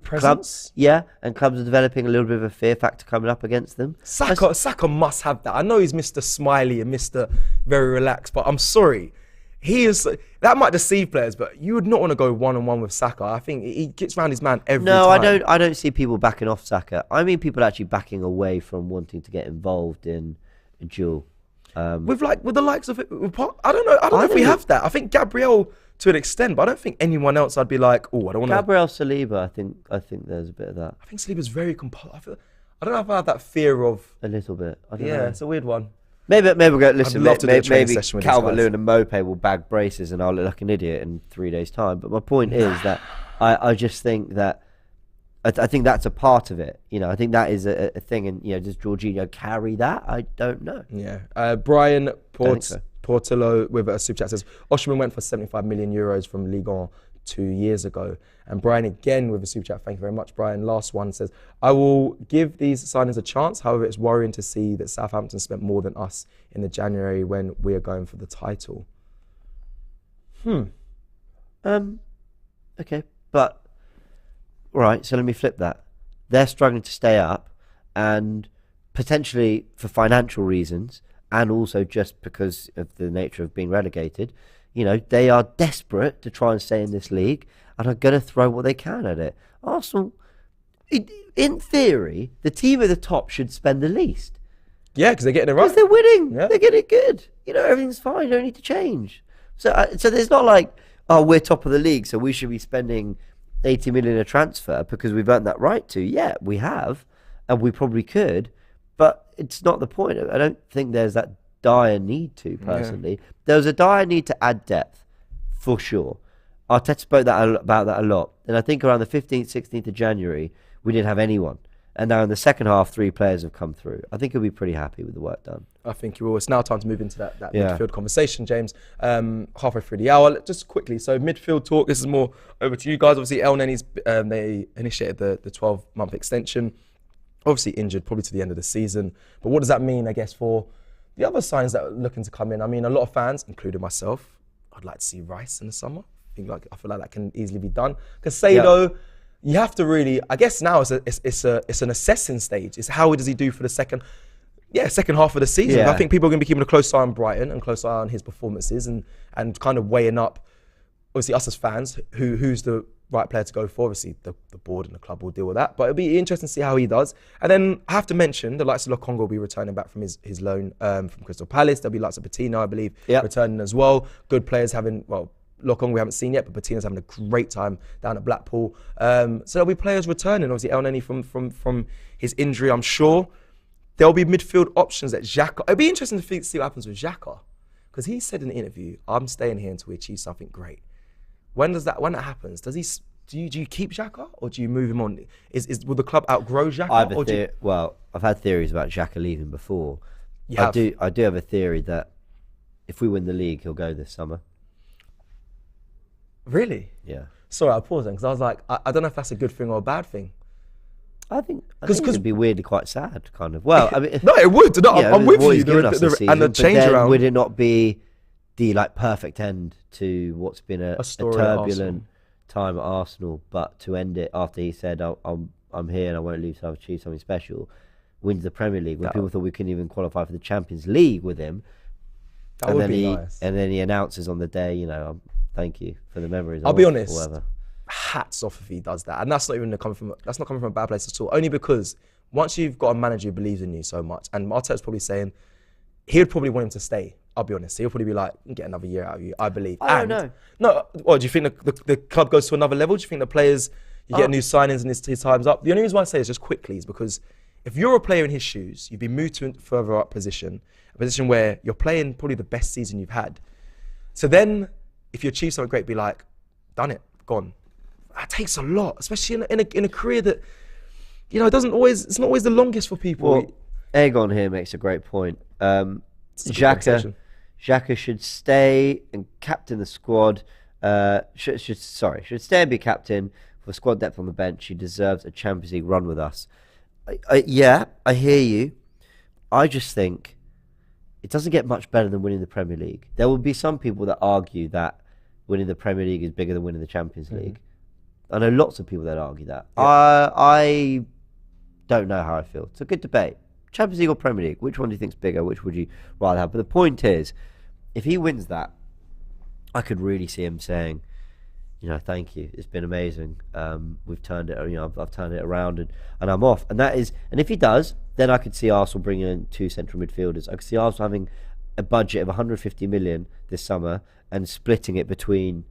A: presence.
B: And clubs are developing a little bit of a fear factor coming up against them.
A: Saka must have that. I know he's Mr. Smiley and Mr. Very relaxed, but I'm sorry. That might deceive players, but you would not want to go one-on-one with Saka. I think he gets around his man every time.
B: No, I don't see people backing off Saka. I mean people actually backing away from wanting to get involved in a duel.
A: With the likes of it, I don't know if we have that. I think Gabriel to an extent, but I don't think anyone else I'd be like, I don't want to.
B: Gabriel Saliba, I think there's a bit of that.
A: I think Saliba's very composed. I don't know if I have that fear of
B: a little bit. I don't know.
A: It's a weird one.
B: Maybe we'll go. Listen, maybe
A: Calvert-Lewin
B: and Mopé will bag braces, and I'll look like an idiot in 3 days' time. But my point is that I just think that I think that's a part of it. I think that is a thing. And does Jorginho carry that? I don't know.
A: Yeah. Brian Portillo with a super chat says Osimhen went for 75 million euros from Ligue 1 2 years ago. And Brian again with a super chat. Thank you very much, Brian. Last one says, I will give these signings a chance. However, it's worrying to see that Southampton spent more than us in the January when we are going for the title.
B: Okay, but right. So let me flip that. They're struggling to stay up, and potentially for financial reasons, and also just because of the nature of being relegated. They are desperate to try and stay in this league and are going to throw what they can at it. Arsenal, in theory, the team at the top should spend the least.
A: Yeah, because they're getting it right.
B: Because they're winning. Yeah. They're getting good. Everything's fine. You don't need to change. So there's not like, we're top of the league, so we should be spending 80 million a transfer because we've earned that right to. Yeah, we have, and we probably could, but it's not the point. I don't think there's that dire need to, personally. Yeah. There was a dire need to add depth, for sure. Arteta spoke about that a lot. And I think around the 15th, 16th of January, we didn't have anyone. And now in the second half, 3 players have come through. I think he'll be pretty happy with the work done.
A: I think he will. It's now time to move into that midfield conversation, James. Halfway through the hour. Just quickly, so midfield talk. This is more over to you guys. Obviously, Elneny's, they initiated the 12-month extension. Obviously injured, probably to the end of the season. But what does that mean, I guess, for the other signs that are looking to come in? I mean, a lot of fans, including myself, I'd like to see Rice in the summer. I feel like that can easily be done. Casado, you have to really, I guess now it's an assessing stage. It's how does he do for the second half of the season. Yeah. I think people are going to be keeping a close eye on Brighton and close eye on his performances and kind of weighing up, obviously us as fans, who's the right player to go for. Obviously the board and the club will deal with that, but it'll be interesting to see how he does. And then I have to mention the likes of Lokonga will be returning back from his loan from Crystal Palace. There'll be lots of Patino, I believe, returning as well. Good players having, Lokong we haven't seen yet, but Patina's having a great time down at Blackpool. So there'll be players returning. Obviously, Elneny from his injury, I'm sure. There'll be midfield options at Xhaka. It'd be interesting to see what happens with Xhaka, because he said in the interview, "I'm staying here until we achieve something great." When that happens, do you keep Xhaka or do you move him on? Will the club outgrow Xhaka?
B: Well, I've had theories about Xhaka leaving before. I do have a theory that if we win the league, he'll go this summer.
A: Really?
B: Yeah.
A: Sorry, I paused then because I was like, I don't know if that's a good thing or a bad thing.
B: I think it'd be weirdly quite sad, kind of. Well, I mean,
A: no, it would. No, I'm with you.
B: And the change around. Would it not be the perfect end to what's been a turbulent time at Arsenal, but to end it after he said, "I'm here and I won't leave, so I've achieved something special." Wins the Premier League when people thought we couldn't even qualify for the Champions League with him.
A: That would be nice.
B: And then he announces on the day, thank you for the memories.
A: I'll be honest. Hats off if he does that, and that's not coming from a bad place at all. Only because once you've got a manager who believes in you so much, and Arteta's probably saying he would probably want him to stay. I'll be honest. He'll probably be like, "Get another year out of you." I believe.
B: I don't know.
A: No. Well, do you think the club goes to another level? Do you think the players get new signings and his time's up? The only reason why I say is just quickly is because if you're a player in his shoes, you've been moved to a further up position, a position where you're playing probably the best season you've had. So then, if you achieve something great, be like, "Done it, gone." That takes a lot, especially in a career that, it's not always the longest for people.
B: Well, Egon here makes a great point. Xhaka should stay and captain the squad. Should stay and be captain for squad depth on the bench. He deserves a Champions League run with us. I hear you. I just think it doesn't get much better than winning the Premier League. There will be some people that argue that winning the Premier League is bigger than winning the Champions League. I know lots of people that argue that. Yeah. I don't know how I feel. It's a good debate. Champions League or Premier League? Which one do you think is bigger? Which would you rather have? But the point is, if he wins that, I could really see him saying, thank you. It's been amazing. We've turned it. I've turned it around, and I'm off. And if he does, then I could see Arsenal bringing in 2 central midfielders. I could see Arsenal having a budget of 150 million this summer and splitting it between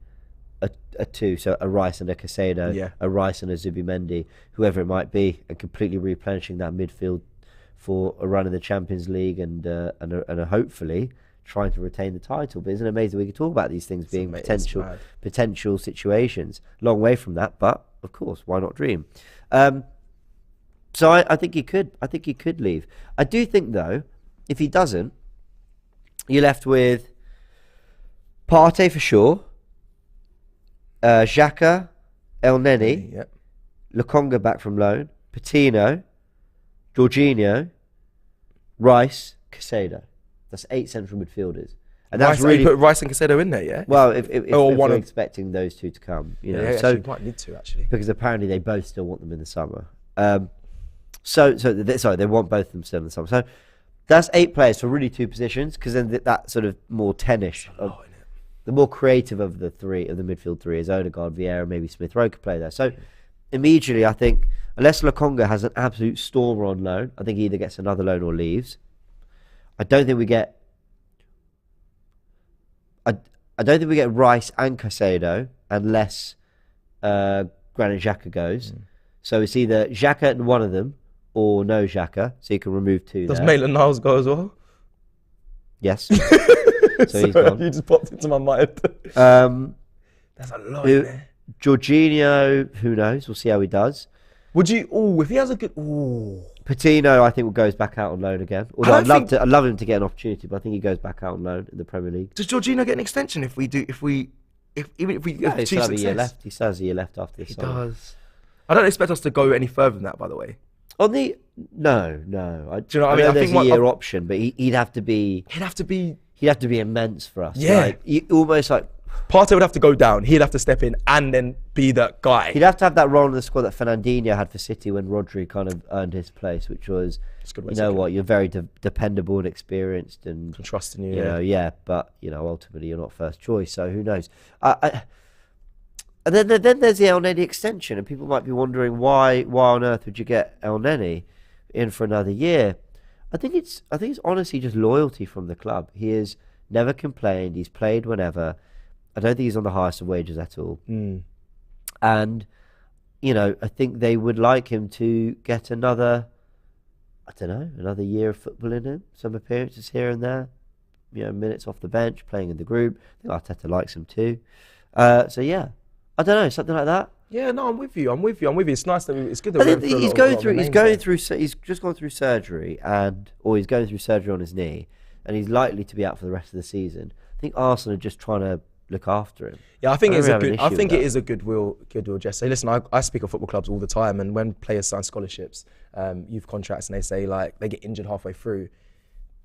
B: a two, so a Rhys and a Caicedo, a Rhys and a Zubimendi, whoever it might be, and completely replenishing that midfield for a run in the Champions League and hopefully trying to retain the title. But isn't it amazing we can talk about these things being potential situations? Long way from that, but of course, why not dream? So I think he could. I think he could leave. I do think though, if he doesn't, you're left with Partey for sure. Xhaka, Elneny, Lokonga back from loan, Patino, Jorginho, Rhys, Caicedo. That's 8 central midfielders, and that's really
A: put Rhys and Caicedo in there. Yeah.
B: Well, if we're expecting those two to come,
A: so you might need to actually,
B: because apparently they both still want them in the summer. They want both of them still in the summer. So that's 8 players for really 2 positions, because then that sort of more 10-ish. The more creative of the midfield 3 is Odegaard, Vieira, maybe Smith Rowe could play there. So immediately, I think, unless Lokonga has an absolute stormer on loan, I think he either gets another loan or leaves. I don't think we get Rhys and Caicedo unless Granit Xhaka goes. So it's either Xhaka and one of them or no Xhaka, so you can remove 2
A: Does Maitland-Niles go as well?
B: Yes. So he's gone.
A: You just popped into my mind. There's a lot in there.
B: Jorginho, who knows? We'll see how he does.
A: Would you? If he has a good.
B: Patino, I think, goes back out on loan again. Although I'd love him to get an opportunity, but I think he goes back out on loan in the Premier League.
A: Does Jorginho get an extension if we achieve success?
B: He still has a year left. He still has a year left after this.
A: He does. I don't expect us to go any further than that, by the way.
B: No. Do you know what I mean? I think there's a year option, but he'd have to be. He'd have to be immense for us.
A: Yeah.
B: Almost like
A: Partey would have to go down. He'd have to step in and then be that guy.
B: He'd have to have that role in the squad that Fernandinho had for City when Rodri kind of earned his place, which was, you're very dependable and experienced and
A: can trust in you.
B: But ultimately you're not first choice, so who knows? And then there's the Elneny extension, and people might be wondering why on earth would you get Elneny in for another year? I think it's honestly just loyalty from the club. He has never complained. He's played whenever. I don't think he's on the highest of wages at all.
A: Mm.
B: And, you know, I think they would like him to get another year of football in him. Some appearances here and there. You know, minutes off the bench, playing in the group. I think Arteta likes him too. So yeah, I don't know, something like that.
A: Yeah, no, I'm with you. It's nice that it's good that
B: I think he's just gone through surgery, or he's going through surgery on his knee, and he's likely to be out for the rest of the season. I think Arsenal are just trying to look after him.
A: Yeah, I think it is a goodwill gesture. Listen, I speak of football clubs all the time, and when players sign scholarships, youth contracts, and they say like they get injured halfway through,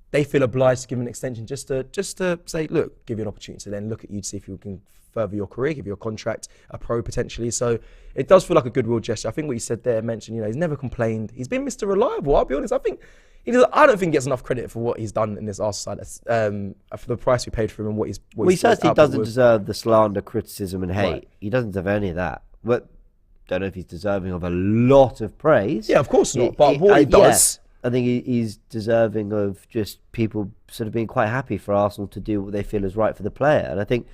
A: they feel obliged to give an extension just to say, look, give you an opportunity to then look at you to see if you can further your career, give you a contract, a pro potentially. So it does feel like a goodwill gesture. I think what you said there mentioned, you know, he's never complained. He's been Mr. Reliable. I'll be honest. I don't think he gets enough credit for what he's done in this Arsenal side. For the price we paid for him and what he's.
B: He certainly doesn't deserve the slander, criticism, and hate. Right. He doesn't deserve any of that. But don't know if he's deserving of a lot of praise.
A: Yeah, of course not. But what he does.
B: Yeah, I think he's deserving of just people sort of being quite happy for Arsenal to do what they feel is right for the player. And I think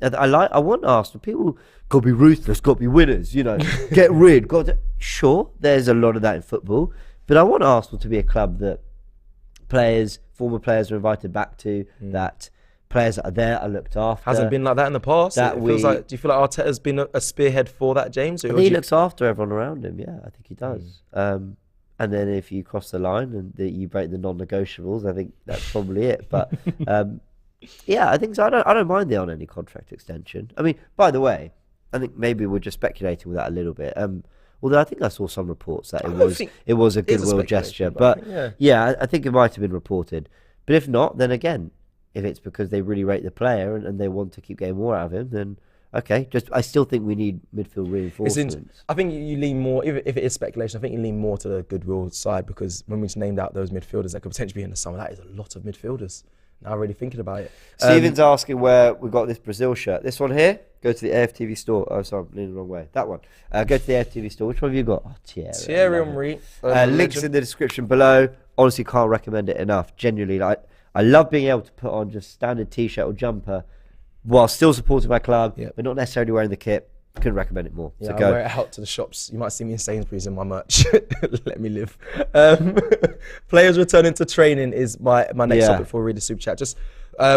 B: I want Arsenal, people got to be ruthless, got to be winners, you know, get rid. Sure, there's a lot of that in football, but I want Arsenal to be a club that former players are invited back to, that players that are there are looked after.
A: Hasn't been like that in the past. Do you feel like Arteta's been a spearhead for that, James?
B: He looks after everyone around him. Yeah, I think he does. And then if you cross the line and you break the non-negotiables, I think that's probably it. But yeah, I think so. I don't mind the Elneny contract extension. I mean, by the way, I think maybe we're just speculating with that a little bit. Although I think I saw some reports that it was a goodwill gesture. But yeah, I think it might have been reported. But if not, then again, if it's because they really rate the player and they want to keep getting more out of him, then okay. I still think we need midfield reinforcements.
A: I think you lean more, if it is speculation, I think you lean more to the goodwill side, because when we just named out those midfielders that could potentially be in the summer, that is a lot of midfielders. Now really thinking about it.
B: Stephen's asking where we got this Brazil shirt. This one here, go to the AFTV store. Oh, sorry, I'm leaning the wrong way. That one. Go to the AFTV store. Which one have you got? Oh, Thierry Henry. Links in the description below. Honestly, can't recommend it enough. Genuinely, I love being able to put on just standard t-shirt or jumper while still supporting my club, but not necessarily wearing the kit. Couldn't recommend it more.
A: Yeah,
B: so
A: I
B: go.
A: wear it out to the shops. You might see me in Sainsbury's in my merch. Let me live. Players returning to training is my next topic before we read the super chat. Just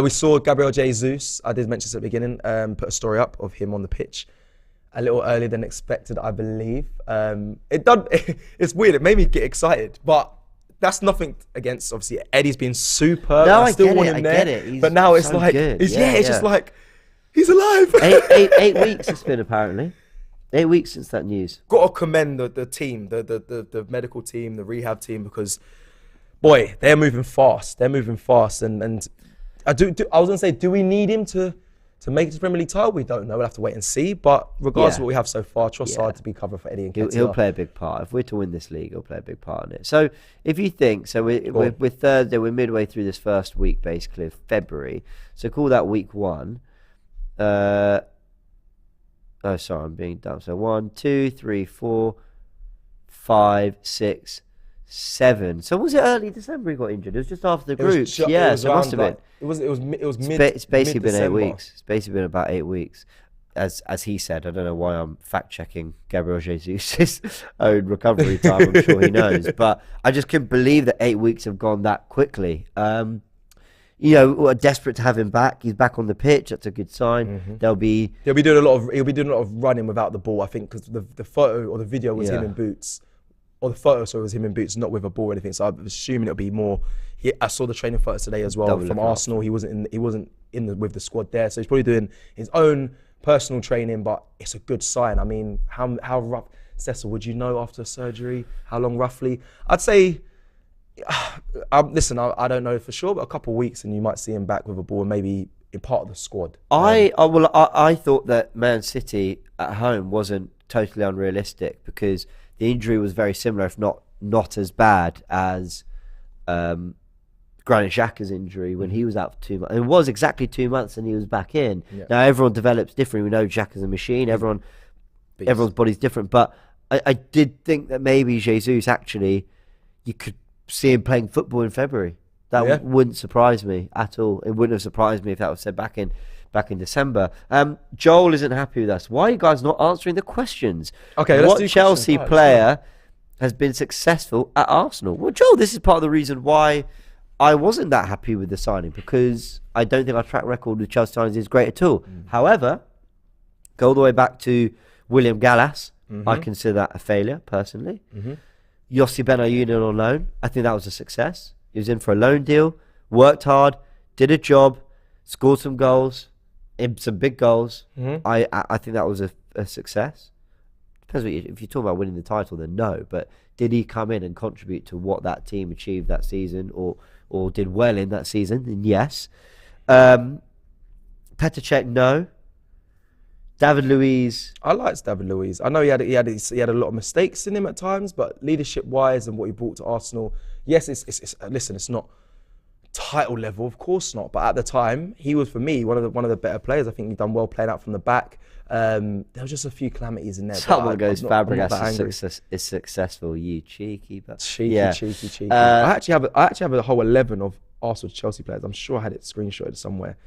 A: we saw Gabriel Jesus. I did mention this at the beginning. Put a story up of him on the pitch a little earlier than expected, I believe. It's weird. It made me get excited, but that's nothing against, obviously, Eddie's been super.
B: No,
A: I still want him there.
B: I get it.
A: But now it's so like, it's just like, he's alive.
B: 8 weeks it's been, apparently. 8 weeks since that news.
A: Got to commend the team, the medical team, the rehab team, because, boy, they're moving fast. And I was going to say, do we need him to make it to Premier League title? We don't know. We'll have to wait and see. But regardless of what we have so far, Trossard to be covered for Eddie and Ketia.
B: He'll play a big part. If we're to win this league, he'll play a big part in it. So if you think, we're Thursday, we're midway through this first week, basically, of February. So call that week 1. I'm being dumb. So 1, 2, 3, 4, 5, 6, 7. So was it early December he got injured? It was just after the groups. So it must have been.
A: It was mid.
B: It's basically been 8 weeks. It's basically been about 8 weeks. As he said, I don't know why I'm fact checking Gabriel Jesus' own recovery time. I'm sure he knows, but I just couldn't believe that 8 weeks have gone that quickly. You know, we're desperate to have him back. He's back on the pitch. That's a good sign. Mm-hmm. He'll be doing a lot of running without the ball, I think, because the photo or the video was him in boots, or the photo was him in boots, not with a ball or anything. So I'm assuming it'll be more. I saw the training photos today as well from Arsenal. He wasn't with the squad there, so he's probably doing his own personal training. But it's a good sign. I mean, how rough, Cecil? Would you know after surgery how long roughly? I'd say. Listen, I don't know for sure, but a couple of weeks and you might see him back with a ball and maybe in part of the squad. I thought that Man City at home wasn't totally unrealistic because the injury was very similar, if not as bad as Granit Xhaka's injury when he was out for 2 months. It was exactly 2 months and he was back in. Yeah. Now everyone develops differently. We know Xhaka's a machine. Everyone's body's different, but I did think that maybe Jesus actually, you could see him playing football in February. That wouldn't surprise me at all. It wouldn't have surprised me if that was said back in back in December. Joel isn't happy with us. Why are you guys not answering the questions?
A: Okay, let's do
B: what Chelsea
A: questions.
B: player has been successful at Arsenal? Well, Joel, this is part of the reason why I wasn't that happy with the signing, because I don't think our track record with Chelsea signings is great at all. However, go all the way back to William Gallas. I consider that a failure, personally. Yossi Benayoun on loan. I think that was a success. He was in for a loan deal, worked hard, did a job, scored some goals, some big goals. I think that was a success. Depends if you're talking about winning the title, then no. But did he come in and contribute to what that team achieved that season, or did well in that season? Then yes. Petr Cech, no. David Luiz.
A: I liked David Luiz. I know he had a lot of mistakes in him at times, but leadership wise and what he brought to Arsenal, yes, it's not title level, of course not. But at the time, he was, for me, one of the better players. I think he'd done well playing out from the back. There was just a few calamities in there.
B: Someone goes, Fabregas is successful. You cheeky, but
A: cheeky. I actually have a whole 11 of Arsenal Chelsea players. I'm sure I had it screenshotted somewhere.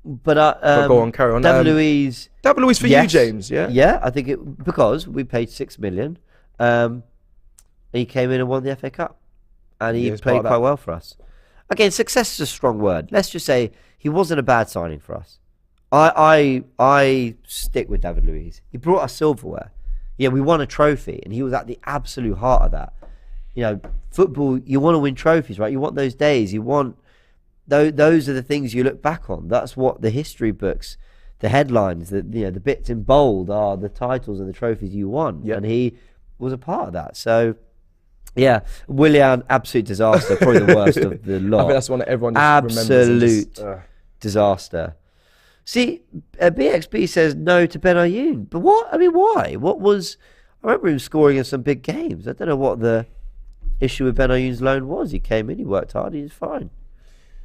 B: But
A: go on, carry on.
B: David Luiz
A: for you, James.
B: Yeah. I think because we paid $6 million. He came in and won the FA Cup, and he played quite well for us. Again, success is a strong word. Let's just say he wasn't a bad signing for us. I stick with David Luiz. He brought us silverware. Yeah, we won a trophy, and he was at the absolute heart of that. You know, football, you want to win trophies, right? You want those days. You want those are the things you look back on. That's what the history books, the headlines, the bits in bold are the titles and the trophies you won. Yep. And he was a part of that. So, yeah, Willian, absolute disaster. Probably the worst of the lot.
A: I think that's one that everyone just remembers.
B: Absolute disaster. See, BXB says no to Benayoun. But what? I mean, why? I remember him scoring in some big games. I don't know what the issue with Benayoun's loan was. He came in, he worked hard, he was fine.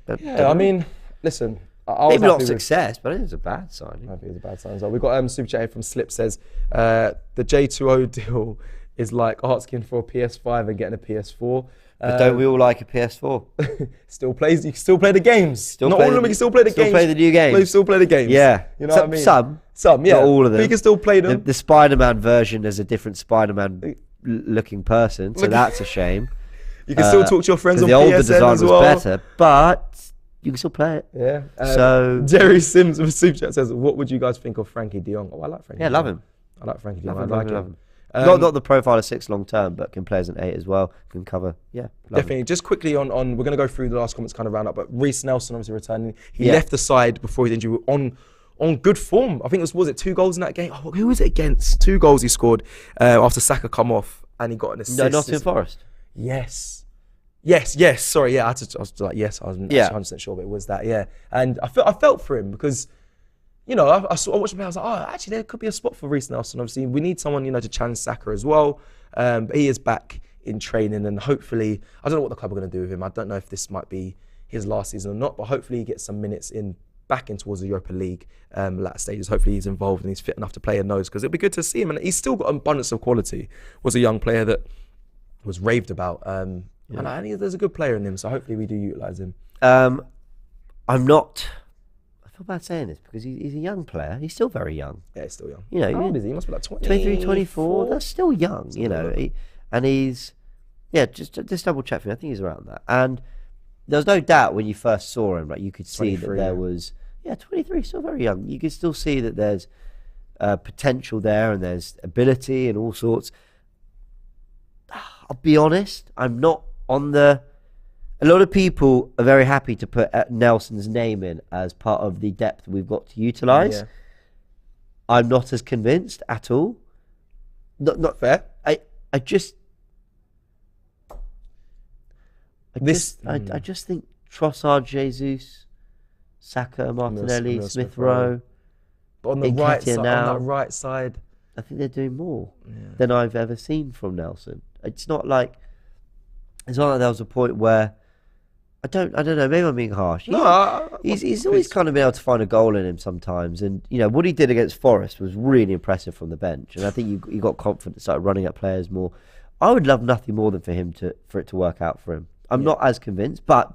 A: I mean, listen.
B: Maybe not success, but I think it's a bad signing.
A: I think it's a bad sign as well. We've got super chat here from Slip says, the J2O deal is like asking for a PS5 and getting a PS4.
B: But don't we all like a PS4?
A: You can still play the games. Not all of them, you can still play the games.
B: Still play the new games.
A: You still play the games.
B: Yeah.
A: You know what I mean?
B: Some,
A: yeah.
B: Not all of them.
A: But you can still play them.
B: The Spider-Man version is a different Spider-Man looking person, so that's a shame.
A: You can still talk to your friends on PSN
B: the older design
A: as well.
B: was better, but you can still play it.
A: Yeah.
B: So
A: Jerry Sims of Super Chat says, "What would you guys think of Frankie De Jong?" Oh, I like Frankie.
B: Yeah, love him.
A: I like Frankie De Jong.
B: Love him. Not the profile of 6 long term, but can play as an 8 as well. Can cover. Yeah,
A: definitely.
B: Him.
A: Just quickly on we're going to go through the last comments, kind of round up. But Rhys Nelson obviously returning. He left the side before his injury on good form. I think was it 2 goals in that game? Oh, who was it against? 2 goals he scored after Xhaka come off and he got an assist.
B: No, Nottingham Forest.
A: Yes. Sorry, yeah. I was like, yes. I wasn't 100% sure, but it was that. Yeah, and I felt for him because, you know, I watched him play. I was like, oh, actually, there could be a spot for Rhys Nelson. Obviously, we need someone, you know, to challenge Xhaka as well. But he is back in training, and hopefully, I don't know what the club are going to do with him. I don't know if this might be his last season or not, but hopefully, he gets some minutes back in towards the Europa League latter stages. Hopefully, he's involved and he's fit enough to play and knows, because it'd be good to see him. And he's still got an abundance of quality. Was a young player that was raved about. And I think there's a good player in him, so hopefully we do utilise him.
B: I feel bad saying this because he's a young player. He's still very young.
A: Yeah, he's still young.
B: You know,
A: how old is he? He must be like
B: 23, 24. That's still young, you know. Just double check for me. I think he's around that. And there was no doubt when you first saw him, right? You could see that there was 23, still very young. You could still see that there's potential there and there's ability and all sorts. I'll be honest, I'm not on the... A lot of people are very happy to put Nelson's name in as part of the depth we've got to utilise. Yeah. I'm not as convinced at all. Not
A: fair.
B: I just think Trossard, Jesus, Saka, Martinelli, Smith Rowe,
A: but on the right side,
B: I think they're doing more than I've ever seen from Nelson. It's not like there was a point where I don't know. Maybe I'm being harsh. He's always kind of been able to find a goal in him sometimes, and you know what he did against Forest was really impressive from the bench. And I think he got confident, started running at players more. I would love nothing more than for it to work out for him. I'm not as convinced, but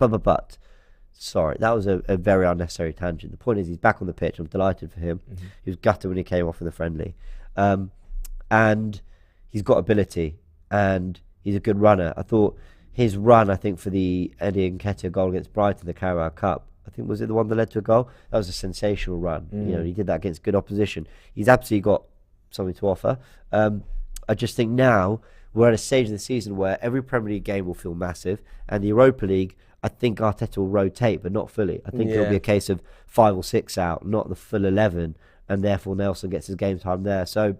B: Sorry, that was a very unnecessary tangent. The point is, he's back on the pitch. I'm delighted for him. He was gutted when he came off in the friendly. And he's got ability, and he's a good runner. I thought his run, for the Eddie Nketiah goal against Brighton, the Carabao Cup, was it the one that led to a goal? That was a sensational run. He did that against good opposition. He's absolutely got something to offer. I just think now we're at a stage of the season where every Premier League game will feel massive, and the Europa League, I think Arteta will rotate, but not fully. I think it'll be a case of 5 or 6 out, not the full 11, and therefore Nelson gets his game time there. So,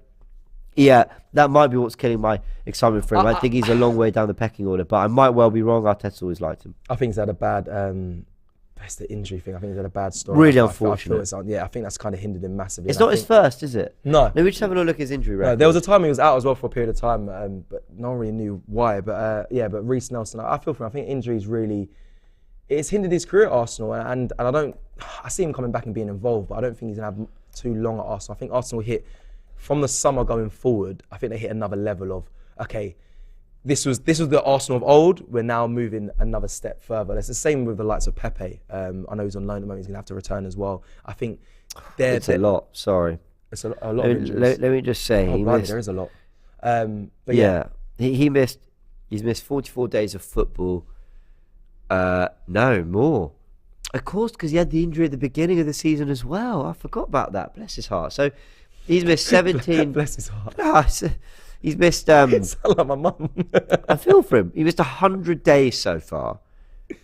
B: yeah, that might be what's killing my excitement for him. I think he's a long way down the pecking order, but I might well be wrong. Arteta always liked him.
A: I think he's had a bad... It's the injury thing. I think he's had a bad story.
B: Really unfortunate.
A: I think that's kind of hindered him massively.
B: It's not his first, is it?
A: No.
B: Let me just have a look at his injury record.
A: No, there was a time he was out as well for a period of time, but no one really knew why. But but Rhys Nelson, I feel for him. I think injuries really, it's hindered his career at Arsenal, and I see him coming back and being involved, but I don't think he's gonna have too long at Arsenal. I think Arsenal hit from the summer going forward. I think they hit another level of This was the Arsenal of old. We're now moving another step further. It's the same with the likes of Pepe. I know he's on loan at the moment. He's going to have to return as well. I think
B: it's a lot. Sorry,
A: it's a lot of injuries.
B: Let me just say,
A: there is a lot. But
B: he's missed 44 days of football. No more. Of course, because he had the injury at the beginning of the season as well. I forgot about that. Bless his heart. So he's missed 17.
A: Bless his heart.
B: He's missed...
A: Sound like my mum.
B: I feel for him. He missed 100 days so far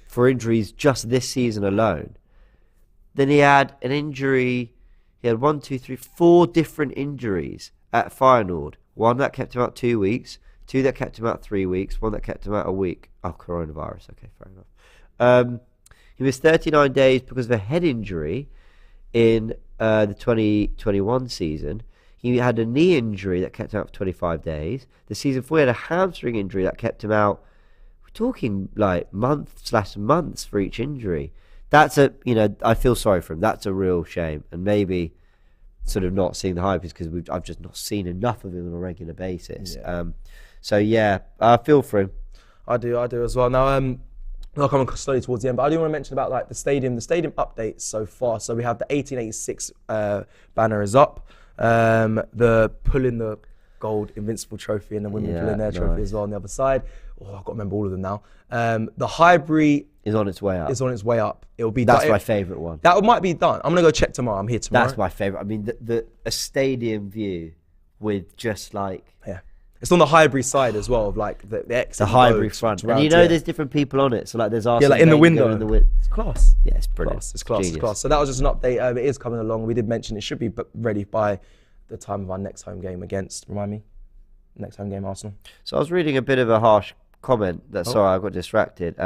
B: for injuries just this season alone. Then he had an injury... He had 4 different injuries at Feyenoord. 1 that kept him out 2 weeks. 2 that kept him out 3 weeks. 1 that kept him out a week. Oh, coronavirus. Okay, fair enough. He missed 39 days because of a head injury in the 2021 season. He had a knee injury that kept him out for 25 days. The season before, he had a hamstring injury that kept him out. We're talking like months for each injury. That's I feel sorry for him. That's a real shame. And maybe sort of not seeing the hype is because I've just not seen enough of him on a regular basis. Yeah. I feel for him.
A: I do as well. Now, I'll come slowly towards the end, but I do want to mention about like the stadium updates so far. So we have the 1886 banner is up. The pulling the gold Invincible trophy and the women pulling their trophy as well on the other side. I've got to remember all of them now. The Highbury
B: is on its way up.
A: It'll be
B: that's my favourite one.
A: That might be done. I'm gonna go check tomorrow. I'm here tomorrow.
B: That's my favourite. I mean, a stadium view with just like
A: it's on the Highbury side as well, of like the exit.
B: The Highbury front, and there's different people on it. So like there's
A: like in the window.
B: It's class. Yeah, it's brilliant.
A: It's class. So that was just an update. It is coming along. We did mention it should be ready by the time of our next home game next home game Arsenal.
B: So I was reading a bit of a harsh comment. Sorry, I got distracted.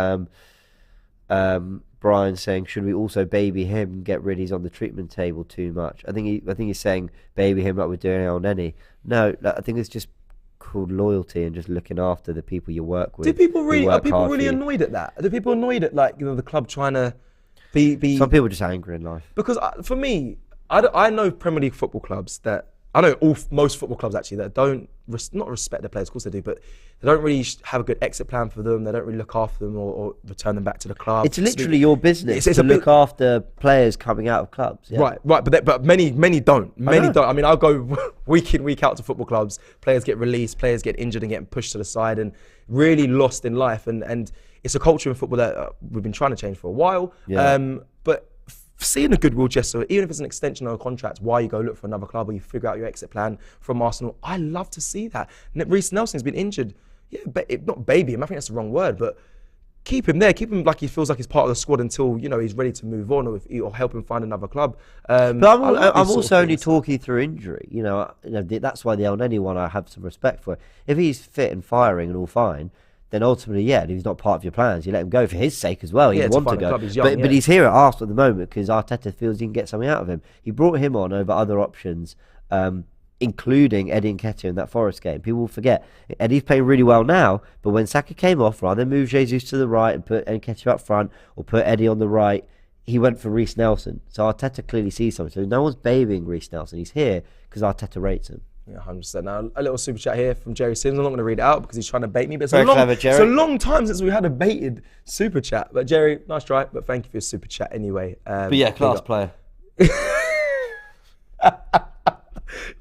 B: Brian saying, should we also baby him and get rid? He's on the treatment table too much. I think he's saying baby him like we're doing Elneny. No, I think it's just called loyalty and just looking after the people you work with.
A: Are people really annoyed at that? Are people annoyed at the club trying to be?
B: Some people are just angry in life.
A: Because for me, I know Premier League football clubs that I know most football clubs actually that don't not respect their players. Of course they do, but they don't really have a good exit plan for them. They don't really look after them or return them back to the club.
B: It's literally your business to look after players coming out of clubs. Yeah.
A: Right. But many don't. Many don't. I mean, I'll go week in, week out to football clubs. Players get released. Players get injured and getting pushed to the side and really lost in life. And it's a culture in football that we've been trying to change for a while. Yeah. But seeing a goodwill gesture, even if it's an extension or a contract, why you go look for another club or you figure out your exit plan from Arsenal, I love to see that. Rhys Nelson's been injured. Yeah, not baby him, I think that's the wrong word, but keep him there. Keep him like he feels like he's part of the squad until he's ready to move on or help him find another club.
B: But I'm also only talking through injury. That's why the Elneny one I have some respect for. If he's fit and firing and all fine, then ultimately, if he's not part of your plans, you let him go for his sake as well. He'd want to go. But he's here at Arsenal at the moment because Arteta feels he can get something out of him. He brought him on over other options, including Eddie Nketiah in that Forest game. People will forget. Eddie's playing really well now, but when Xhaka came off, rather than move Jesus to the right and put Nketiah up front or put Eddie on the right, he went for Rhys Nelson. So Arteta clearly sees something. So no one's babying Rhys Nelson. He's here because Arteta rates him.
A: Yeah, 100%. Now, a little super chat here from Jerry Sims. I'm not going to read it out because he's trying to bait me. But
B: Very clever, Jerry.
A: It's a long time since we had a baited super chat. But Jerry, nice try. But thank you for your super chat anyway.
B: But yeah, class player.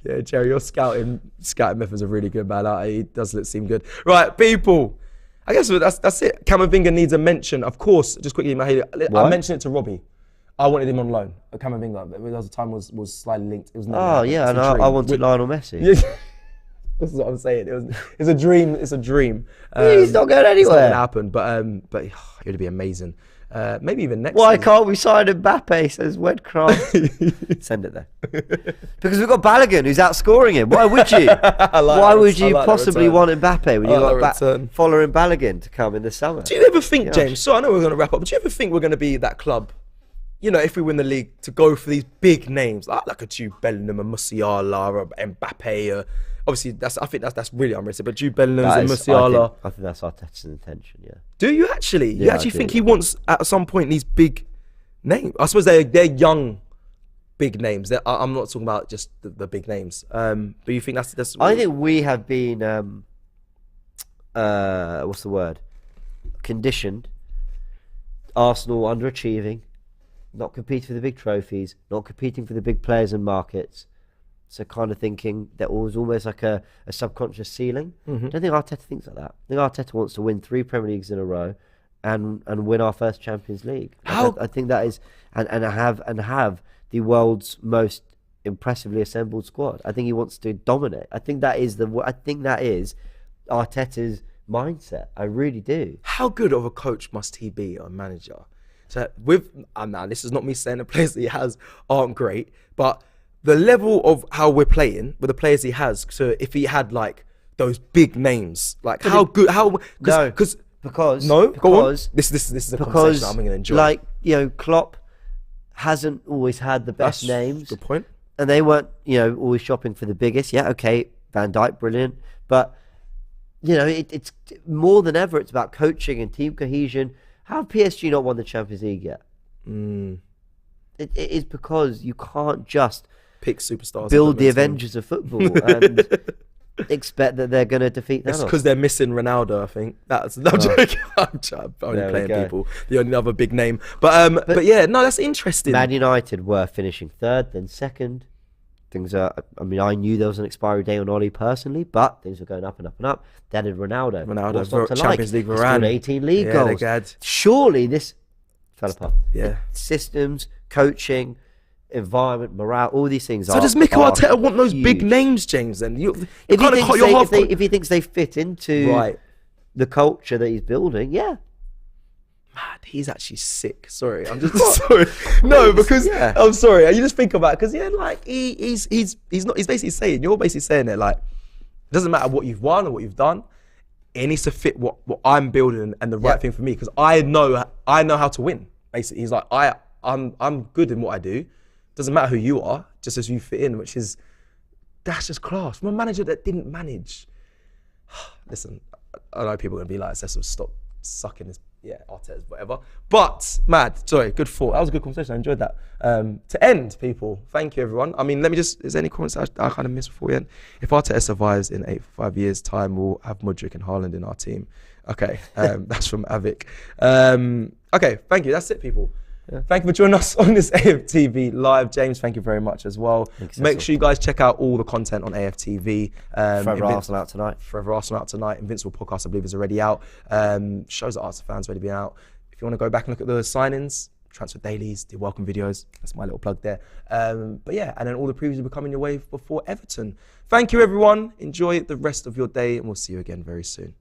A: Yeah, Jerry, your scouting methods are really good, man. He does seem good. Right, people. I guess that's it. Camavinga needs a mention. Of course, just quickly in my head, I mentioned it to Robbie. I wanted him on loan. Camavinga, there was a time was slightly linked. It was never happened.
B: Yeah, and I wanted Lionel Messi.
A: This is what I'm saying. It's a dream. It's a dream.
B: He's not going anywhere.
A: It's not going to happen, but it would be amazing. Maybe even next
B: Why
A: season.
B: can't we sign Mbappe, says Wedcraft? Send it there. Because we've got Balogun who's outscoring him. Why would you? Why would you possibly want Mbappe when you've got following Balogun to come in the summer?
A: Do you ever think, James, so I know we're going to wrap up, but do you ever think we're going to be that club, you know, if we win the league, to go for these big names, like a Jude Bellingham, a Musiala, or Mbappe, obviously, I think that's really unrealistic, but Jude Bellingham and Musiala.
B: I think that's Arteta's intention, yeah.
A: Do you actually?
B: Yeah,
A: you actually think he wants, at some point, these big names? I suppose they're young, big names. I'm not talking about just the big names. But you think that's
B: I think we have been, what's the word? Conditioned. Arsenal underachieving, not competing for the big trophies, not competing for the big players and markets. So kind of thinking that was almost like a subconscious ceiling. I don't think Arteta thinks like that. I think Arteta wants to win 3 Premier Leagues in a row and win our first Champions League. I think that is and have the world's most impressively assembled squad. I think he wants to dominate. I think that is Arteta's mindset. I really do.
A: How good of a coach must he be, or a manager? So now this is not me saying the players that he has aren't great, but the level of how we're playing with the players he has. So if he had like those big names, like how good? How? Because this is a conversation I'm going to enjoy.
B: Like, you know, Klopp hasn't always had the best names.
A: Good point.
B: And they weren't, you know, always shopping for the biggest. Yeah, okay, Van Dijk, brilliant, but you know, it's more than ever. It's about coaching and team cohesion. How have PSG not won the Champions League yet? It is because you can't just
A: pick superstars,
B: build the Avengers of football and expect that they're going to defeat Thanos.
A: It's because they're missing Ronaldo, I think. I'm joking. I'm only playing people. The only other big name. But yeah, no, that's interesting.
B: Man United were finishing 3rd, then 2nd. Things are, I mean, I knew there was an expiry date on Oli personally, but things were going up and up and up. They added Ronaldo.
A: Champions League Varane.
B: 18 league goals. Surely this fell apart.
A: Yeah.
B: Systems, coaching, environment, morale, all these things.
A: So does Mikel Arteta want those big names, James? Then
B: if he thinks they fit into the culture that he's building, yeah.
A: Mad, he's actually sick. Sorry, I'm just sorry. No, because I'm sorry. You just think about it, because like he's basically saying, you're basically saying it like, it doesn't matter what you've won or what you've done. It needs to fit what I'm building and the right thing for me, because I know how to win. Basically, he's like, I'm good in what I do. Doesn't matter who you are, just as you fit in, that's just class. From a manager that didn't manage. Listen, I know people are gonna be like, Cecil, stop sucking this. Yeah, Arteta's whatever. But good thought. That was a good conversation. I enjoyed that. To end, people, thank you everyone. I mean, is there any comments I kind of missed before we end? If Arteta survives in 5 years' time, we'll have Mudryk and Haaland in our team. Okay, that's from Avik. Okay, thank you. That's it, people. Yeah. Thank you for joining us on this AFTV live. James, thank you very much as well. Make sure you guys check out all the content on AFTV.
B: Forever Arsenal out tonight.
A: Forever Arsenal out tonight. Invincible podcast, I believe, is already out. Shows that Arsenal fans already been out. If you want to go back and look at the signings, transfer dailies, the welcome videos. That's my little plug there. But yeah, and then all the previews will be coming your way before Everton. Thank you, everyone. Enjoy the rest of your day, and we'll see you again very soon.